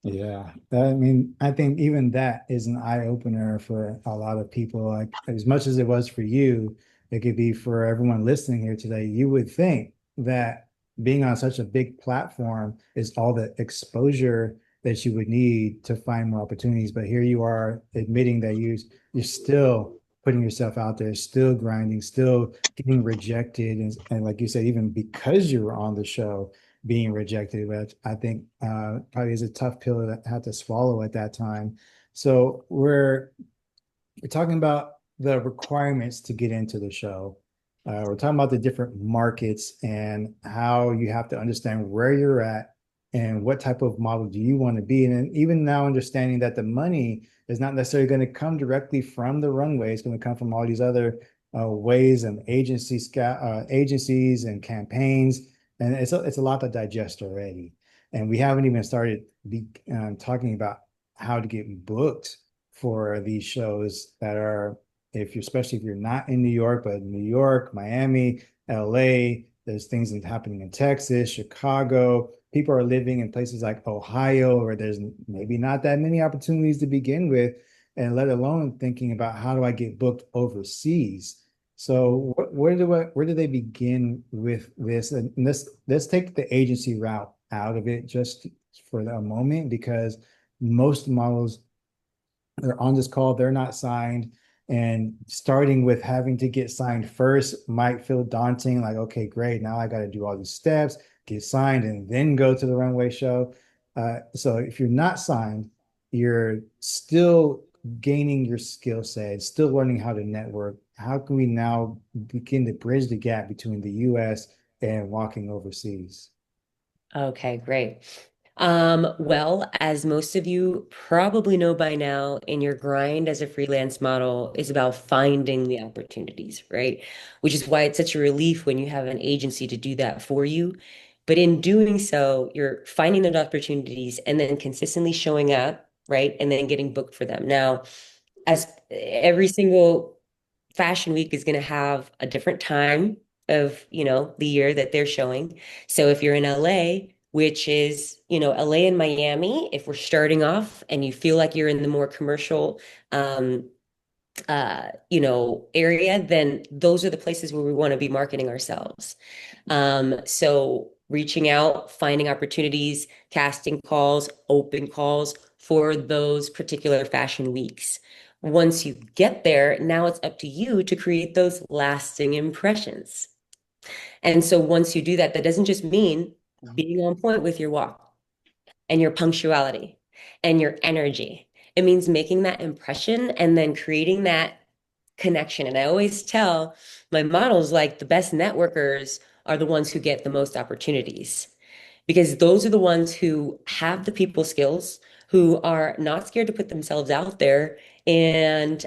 Yeah, I mean, I think even that is an eye opener for a lot of people. Like as much as it was for you, it could be for everyone listening here today. You would think that being on such a big platform is all the exposure that you would need to find more opportunities. But here you are admitting that you're still putting yourself out there, still grinding, still getting rejected, and like you said, even because you were on the show being rejected, which I think probably is a tough pill to have to swallow at that time. So we're talking about the requirements to get into the show. We're talking about the different markets and how you have to understand where you're at and what type of model do you want to be. And then even now understanding that the money is not necessarily going to come directly from the runway. It's going to come from all these other ways and agencies and campaigns. And it's a lot to digest already. And we haven't even started talking about how to get booked for these shows that are, if you're, especially if you're not in New York, but New York, Miami, LA, there's things that happening in Texas, Chicago. People are living in places like Ohio, where there's maybe not that many opportunities to begin with, and let alone thinking about how do I get booked overseas. So where do they begin with this? And let's take the agency route out of it just for a moment, because most models, they're on this call, they're not signed. And starting with having to get signed first might feel daunting. Like, okay, great. Now I got to do all these steps, get signed, and then go to the runway show. So if you're not signed, you're still gaining your skill set, still learning how to network. How can we now begin to bridge the gap between the US and walking overseas? Okay, great. Well, as most of you probably know by now, in your grind as a freelance model is about finding the opportunities, right? Which is why it's such a relief when you have an agency to do that for you. But in doing so, you're finding those opportunities and then consistently showing up, right? And then getting booked for them. Now, as every single Fashion Week is going to have a different time of, the year that they're showing. So if you're in LA, which is, LA and Miami, if we're starting off and you feel like you're in the more commercial area, then those are the places where we want to be marketing ourselves. So reaching out, finding opportunities, casting calls, open calls for those particular fashion weeks. Once you get there, now it's up to you to create those lasting impressions. And so once you do that, that doesn't just mean being on point with your walk and your punctuality and your energy. It means making that impression and then creating that connection. And I always tell my models, like, the best networkers are the ones who get the most opportunities, because those are the ones who have the people skills, who are not scared to put themselves out there and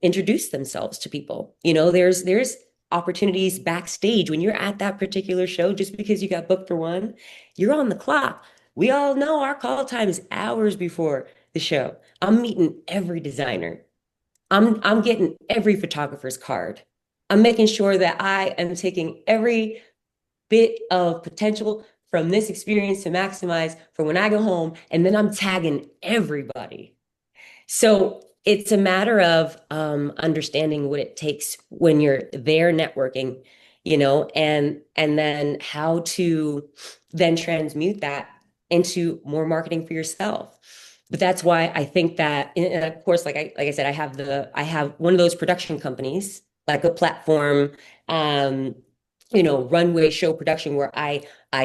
introduce themselves to people. There's opportunities backstage when you're at that particular show. Just because you got booked for one, you're on the clock. We all know our call time is hours before the show. I'm meeting every designer. I'm getting every photographer's card. I'm making sure that I am taking every bit of potential from this experience to maximize for when I go home, and then I'm tagging everybody. So it's a matter of understanding what it takes when you're there networking, and then how to then transmute that into more marketing for yourself. But that's why I think that, and of course, like I said, I have one of those production companies, like a platform, um, runway show production where I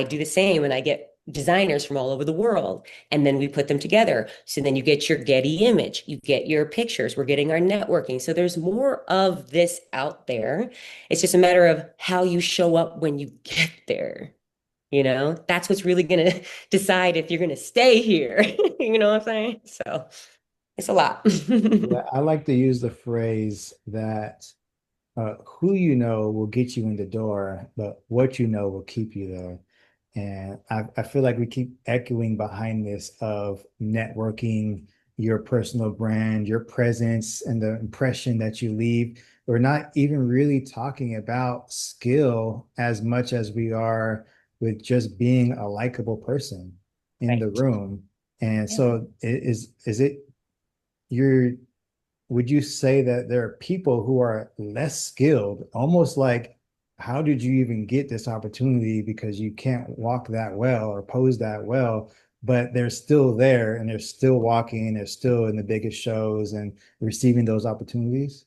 do the same and I get designers from all over the world and then we put them together. So then you get your Getty image, you get your pictures, we're getting our networking. So there's more of this out there. It's just a matter of how you show up when you get there. That's what's really going to decide if you're going to stay here. You know what I'm saying? So it's a lot. Yeah, I like to use the phrase that who you know will get you in the door, but what you know will keep you there. And I feel like we keep echoing behind this of networking, your personal brand, your presence, and the impression that you leave. We're not even really talking about skill as much as we are with just being a likable person in the Right. room. And Yeah. so is it your would you say that there are people who are less skilled, almost like, how did you even get this opportunity because you can't walk that well or pose that well, but they're still there and they're still walking and they're still in the biggest shows and receiving those opportunities?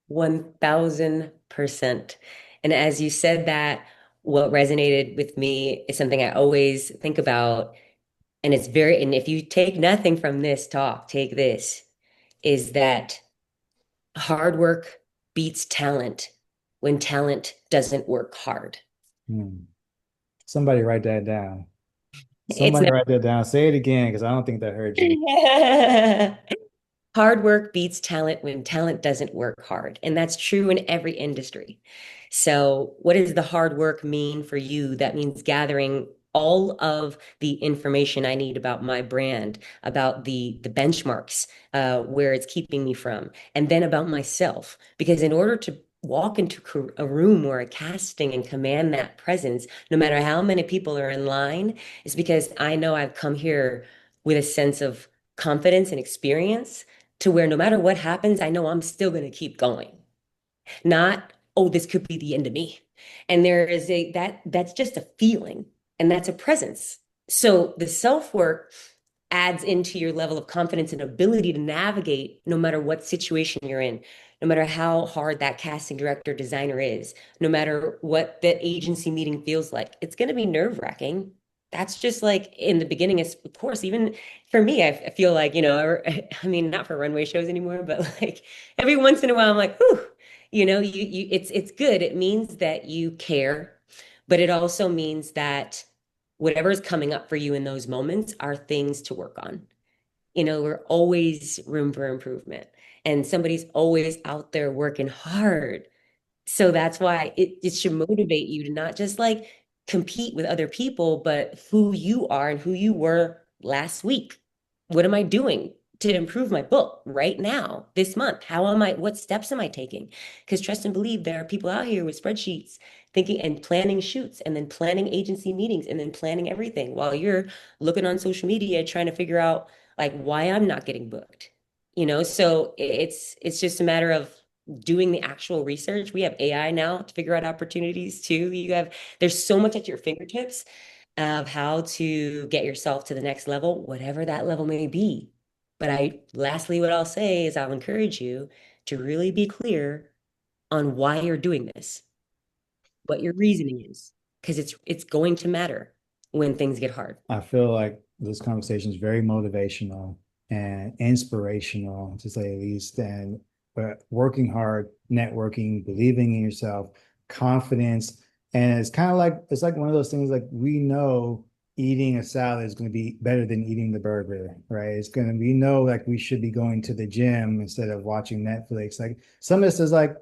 1000%. And as you said that, what resonated with me is something I always think about. And if you take nothing from this talk, take this, is that hard work beats talent when talent doesn't work hard. Hmm. Somebody write that down. It's Somebody write that down. Say it again because I don't think that heard you. not. Hard work beats talent when talent doesn't work hard. And that's true in every industry. So, what does the hard work mean for you? That means gathering all of the information I need about my brand, about the benchmarks, where it's keeping me from, and then about myself. Because in order to walk into a room or a casting and command that presence, no matter how many people are in line, is because I know I've come here with a sense of confidence and experience to where no matter what happens, I know I'm still going to keep going. Not, oh, this could be the end of me. And there is that's just a feeling and that's a presence. So the self-work adds into your level of confidence and ability to navigate no matter what situation you're in, no matter how hard that casting director designer is, no matter what that agency meeting feels like. It's going to be nerve-wracking. That's just like in the beginning, of course, even for me, I feel like, I mean, not for runway shows anymore, but like every once in a while, I'm like, whew, it's good. It means that you care, but it also means that whatever's coming up for you in those moments are things to work on. We're always room for improvement, and somebody's always out there working hard. So that's why it should motivate you to not just like compete with other people, but who you are and who you were last week. What am I doing to improve my book right now, this month? What steps am I taking? Because trust and believe there are people out here with spreadsheets thinking and planning shoots and then planning agency meetings and then planning everything while you're looking on social media trying to figure out like why I'm not getting booked. So it's just a matter of doing the actual research. We have AI now to figure out opportunities too. There's so much at your fingertips of how to get yourself to the next level, whatever that level may be. But lastly, what I'll say is I'll encourage you to really be clear on why you're doing this, what your reasoning is, because it's going to matter when things get hard. I feel like this conversation is very motivational and inspirational, to say the least. And but working hard, networking, believing in yourself, confidence, and it's kind of like it's like one of those things like we know eating a salad is going to be better than eating the burger, right? It's going to be like we should be going to the gym instead of watching Netflix. Like some of this is like,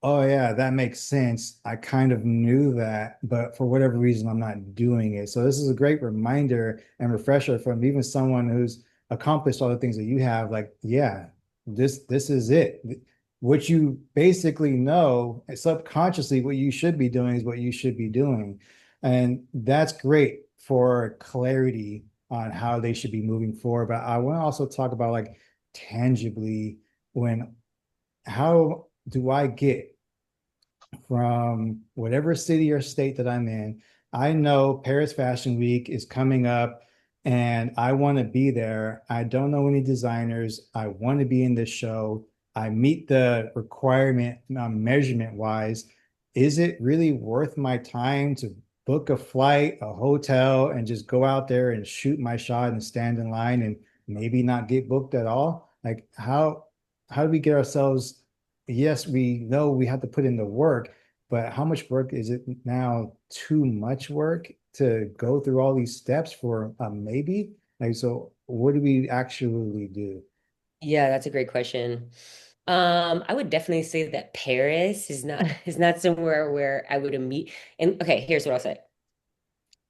oh yeah, that makes sense. I kind of knew that, but for whatever reason, I'm not doing it. So this is a great reminder and refresher from even someone who's accomplished all the things that you have. Like, yeah, this is it. What you basically know subconsciously, what you should be doing is what you should be doing. And that's great for clarity on how they should be moving forward. But I want to also talk about like tangibly when how do I get from whatever city or state that I'm in. I know Paris Fashion Week is coming up and I want to be there. I don't know any designers. I want to be in this show. I meet the requirement measurement wise. Is it really worth my time to book a flight, a hotel, and just go out there and shoot my shot and stand in line and maybe not get booked at all? Like how do we get ourselves yes, we know we have to put in the work, but how much work is it now too much work to go through all these steps for a maybe? Like, so what do we actually do? Yeah, that's a great question. I would definitely say that Paris is not is not somewhere where I would meet. And okay, here's what I'll say.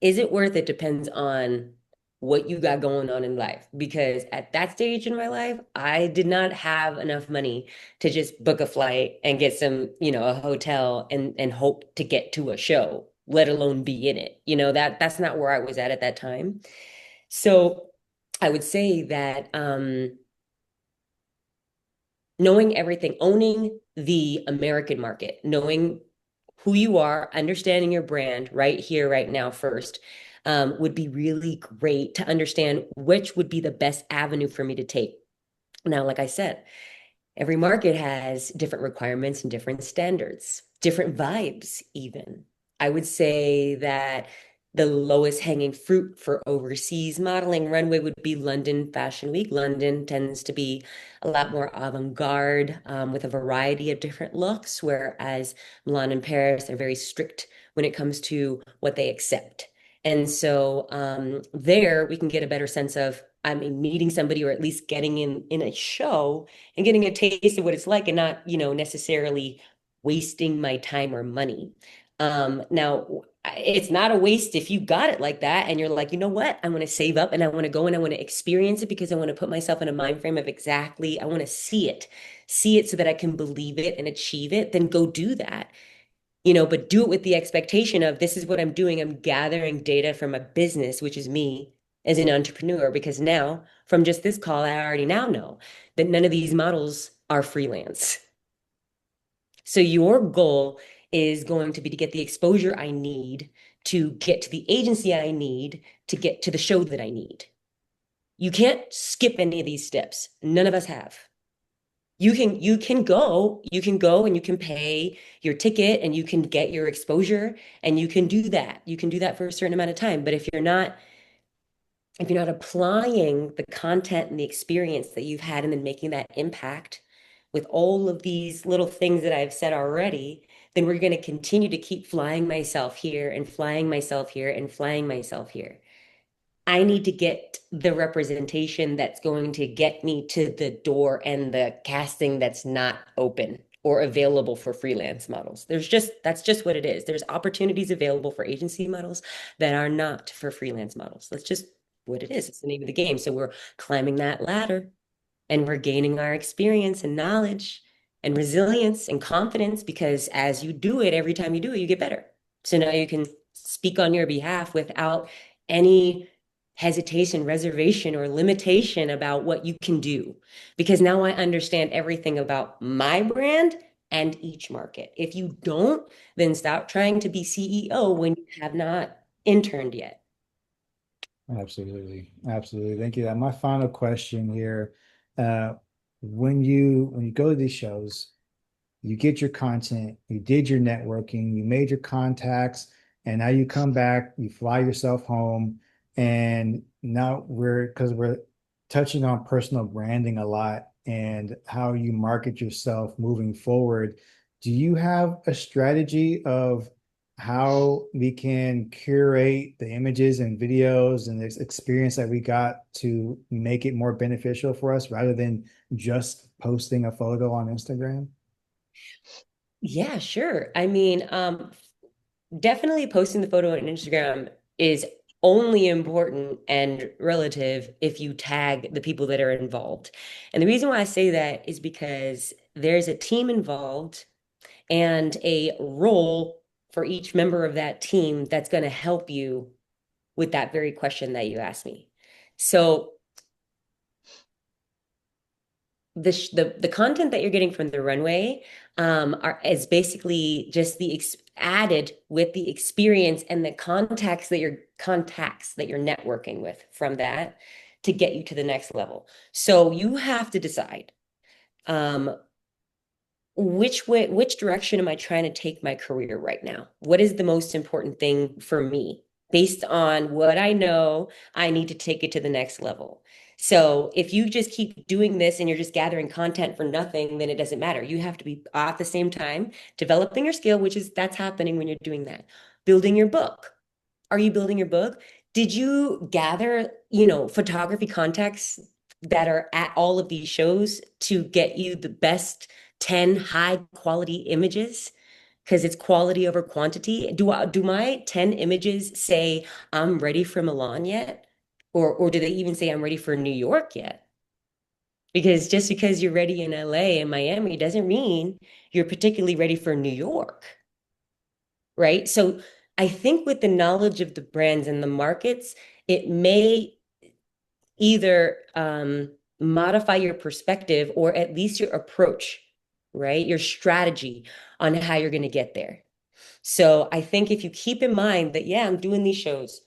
Is it worth it? Depends on what you got going on in life. Because at that stage in my life, I did not have enough money to just book a flight and get some, a hotel and hope to get to a show, let alone be in it. That's not where I was at that time. So I would say that knowing everything, owning the American market, knowing who you are, understanding your brand right here, right now, first, would be really great to understand which would be the best avenue for me to take. Now, like I said, every market has different requirements and different standards, different vibes, even. I would say that the lowest hanging fruit for overseas modeling runway would be London Fashion Week. London tends to be a lot more avant-garde with a variety of different looks, whereas Milan and Paris are very strict when it comes to what they accept. And so there we can get a better sense of I'm meeting somebody or at least getting in a show and getting a taste of what it's like and not, necessarily wasting my time or money. Now, it's not a waste if you got it like that and you're like, you know what? I want to save up and I want to go and I want to experience it because I want to put myself in a mind frame of exactly, I want to see it so that I can believe it and achieve it, then go do that. But do it with the expectation of this is what I'm doing. I'm gathering data from a business, which is me as an entrepreneur, because now from just this call, I already now know that none of these models are freelance. So your goal is going to be to get the exposure I need to get to the agency I need to get to the show that I need. You can't skip any of these steps. None of us have. You can go and you can pay your ticket and you can get your exposure and you can do that. You can do that for a certain amount of time. But if you're not applying the content and the experience that you've had and then making that impact with all of these little things that I've said already, then we're going to continue to keep flying myself here and flying myself here and flying myself here. I need to get the representation that's going to get me to the door and the casting that's not open or available for freelance models. That's just what it is. There's opportunities available for agency models that are not for freelance models. That's just what it is. It's the name of the game. So we're climbing that ladder and we're gaining our experience and knowledge and resilience and confidence because as you do it, every time you do it, you get better. So now you can speak on your behalf without any hesitation, reservation, or limitation about what you can do. Because now I understand everything about my brand and each market. If you don't, then stop trying to be CEO when you have not interned yet. Absolutely. Absolutely. Thank you. And my final question here, uh, when you go to these shows, you get your content, you did your networking, you made your contacts, and now you come back, you fly yourself home, and now because we're touching on personal branding a lot and how you market yourself moving forward. Do you have a strategy of how we can curate the images and videos and this experience that we got to make it more beneficial for us rather than just posting a photo on Instagram? Yeah, sure. I mean, definitely posting the photo on Instagram is only important and relative if you tag the people that are involved. And the reason why I say that is because there's a team involved and a role for each member of that team that's going to help you with that very question that you asked me. So the content that you're getting from the runway is basically just the added with the experience and the contacts that you're networking with from that to get you to the next level. So you have to decide um, which direction am I trying to take my career right now? What is the most important thing for me? Based on what I know, I need to take it to the next level. So if you just keep doing this and you're just gathering content for nothing, then it doesn't matter. You have to be at the same time developing your skill, which is that's happening when you're doing that. Building your book. Are you building your book? Did you gather, photography contacts that are at all of these shows to get you the best 10 high quality images? Because it's quality over quantity. Do my 10 images say I'm ready for Milan yet? Or do they even say I'm ready for New York yet? Because just because you're ready in LA and Miami doesn't mean you're particularly ready for New York, right? So I think with the knowledge of the brands and the markets, it may either modify your perspective or at least your approach, right? Your strategy on how you're going to get there. So I think if you keep in mind that, yeah, I'm doing these shows,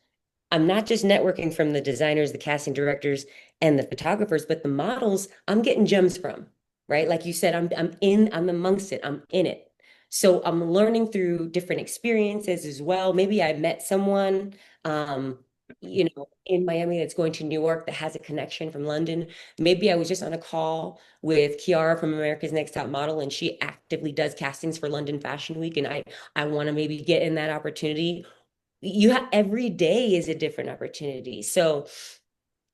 I'm not just networking from the designers, the casting directors, and the photographers, but the models I'm getting gems from, right? Like you said, I'm amongst it, I'm in it. So I'm learning through different experiences as well. Maybe I met someone, in Miami that's going to New York that has a connection from London. Maybe I was just on a call with Kiara from America's Next Top Model, and she actively does castings for London Fashion Week, and I want to maybe get in that opportunity. You have every day is a different opportunity. So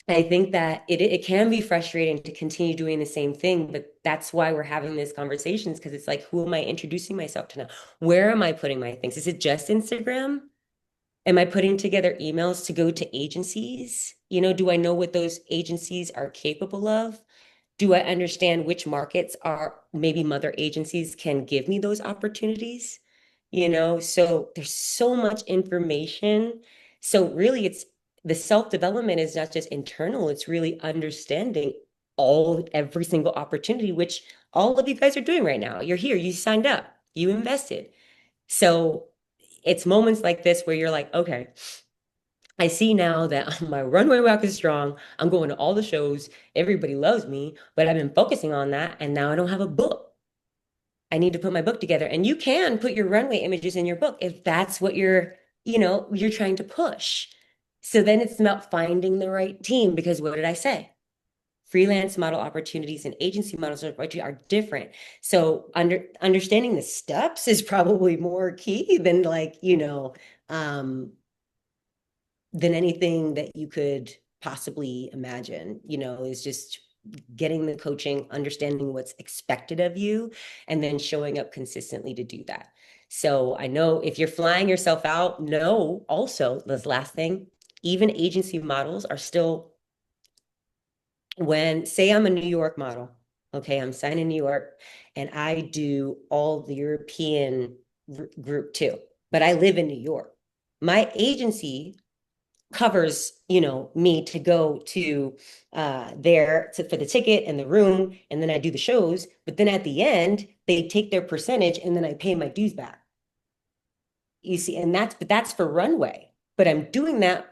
I think that it can be frustrating to continue doing the same thing, but that's why we're having these conversations because it's like, who am I introducing myself to now? Where am I putting my things? Is it just Instagram? Am I putting together emails to go to agencies? Do I know what those agencies are capable of? Do I understand which markets are maybe mother agencies can give me those opportunities? So there's so much information. So really it's the self-development is not just internal, it's really understanding every single opportunity, which all of you guys are doing right now. You're here, you signed up, you invested. So it's moments like this where you're like, okay, I see now that my runway walk is strong. I'm going to all the shows. Everybody loves me, but I've been focusing on that. And now I don't have a book. I need to put my book together. And you can put your runway images in your book if that's what you're trying to push. So then it's about finding the right team because what did I say? Freelance model opportunities and agency models are different. So understanding the steps is probably more key than um, than anything that you could possibly imagine, is just getting the coaching, understanding what's expected of you, and then showing up consistently to do that. So I know if you're flying yourself out, know also this last thing, even agency models are still, when, say I'm a New York model, okay, I'm signed in New York and I do all the European group too, but I live in New York. My agency covers me to go to for the ticket and the room, and then I do the shows, but then at the end they take their percentage and then I pay my dues back, you see. And that's for runway, but I'm doing that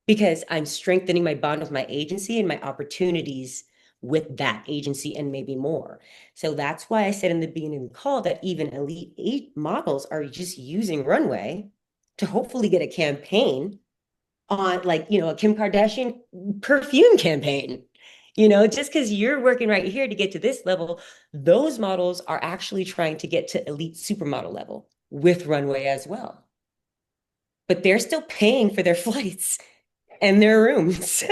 because I'm strengthening my bond with my agency and my opportunities with that agency and maybe more. So that's why I said in the beginning of the call that even elite eight models are just using runway to hopefully get a campaign on, like, a Kim Kardashian perfume campaign. Just because you're working right here to get to this level, those models are actually trying to get to elite supermodel level with runway as well. but they're still paying for their flights and their rooms.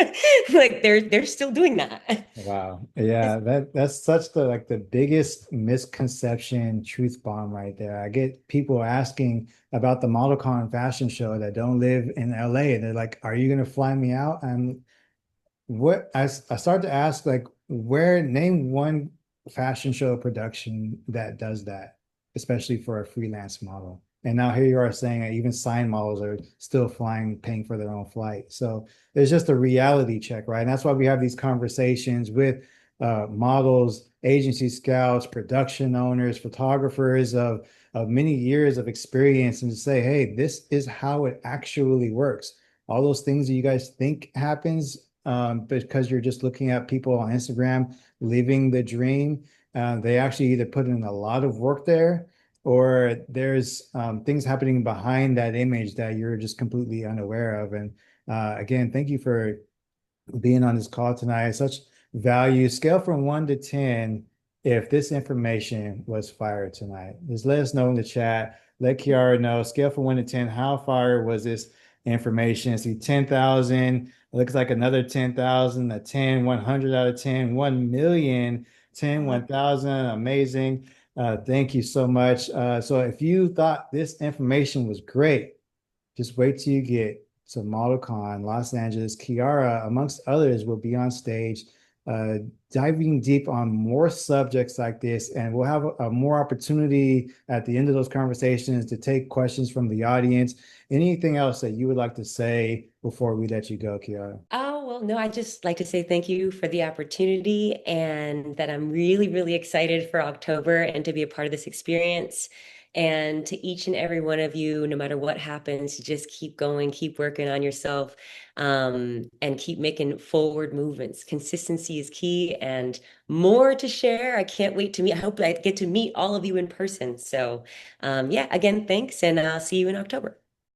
Like they're still doing that. Wow. Yeah, that's such the like the biggest misconception truth bomb right there. I get people asking about the ModelCon fashion show that don't live in LA, and they're like, "Are you gonna fly me out?" And I start to ask like, where name one fashion show production that does that, especially for a freelance model. And now here you are saying that even sign models are still flying, paying for their own flight. So there's just a reality check, right? And that's why we have these conversations with models, agency scouts, production owners, photographers of many years of experience, and to say, hey, this is how it actually works. All those things that you guys think happens because you're just looking at people on Instagram living the dream. They actually either put in a lot of work there, or there's things happening behind that image that you're just completely unaware of. And again, thank you for being on this call tonight. Such value. Scale from 1 to 10 if this information was fired tonight. Just let us know in the chat. Let Kiara know. Scale from 1 to 10. How fire was this information? See 10,000. Looks like another 10,000, a 10, 100 out of 10, 1 million, 10, Wow. 1,000. Amazing. Thank you so much. So if you thought this information was great, just wait till you get to ModelCon Los Angeles. Kiara, amongst others, will be on stage, uh, diving deep on more subjects like this, and we'll have a more opportunity at the end of those conversations to take questions from the audience. Anything else that you would like to say before we let you go, Kiara? Oh, well, no, I just like to say thank you for the opportunity and that I'm really, really excited for October and to be a part of this experience. And to each and every one of you, no matter what happens, just keep going, keep working on yourself, and keep making forward movements. Consistency is key and more to share. I can't wait to meet. I hope I get to meet all of you in person. So, yeah, again, thanks, and I'll see you in October.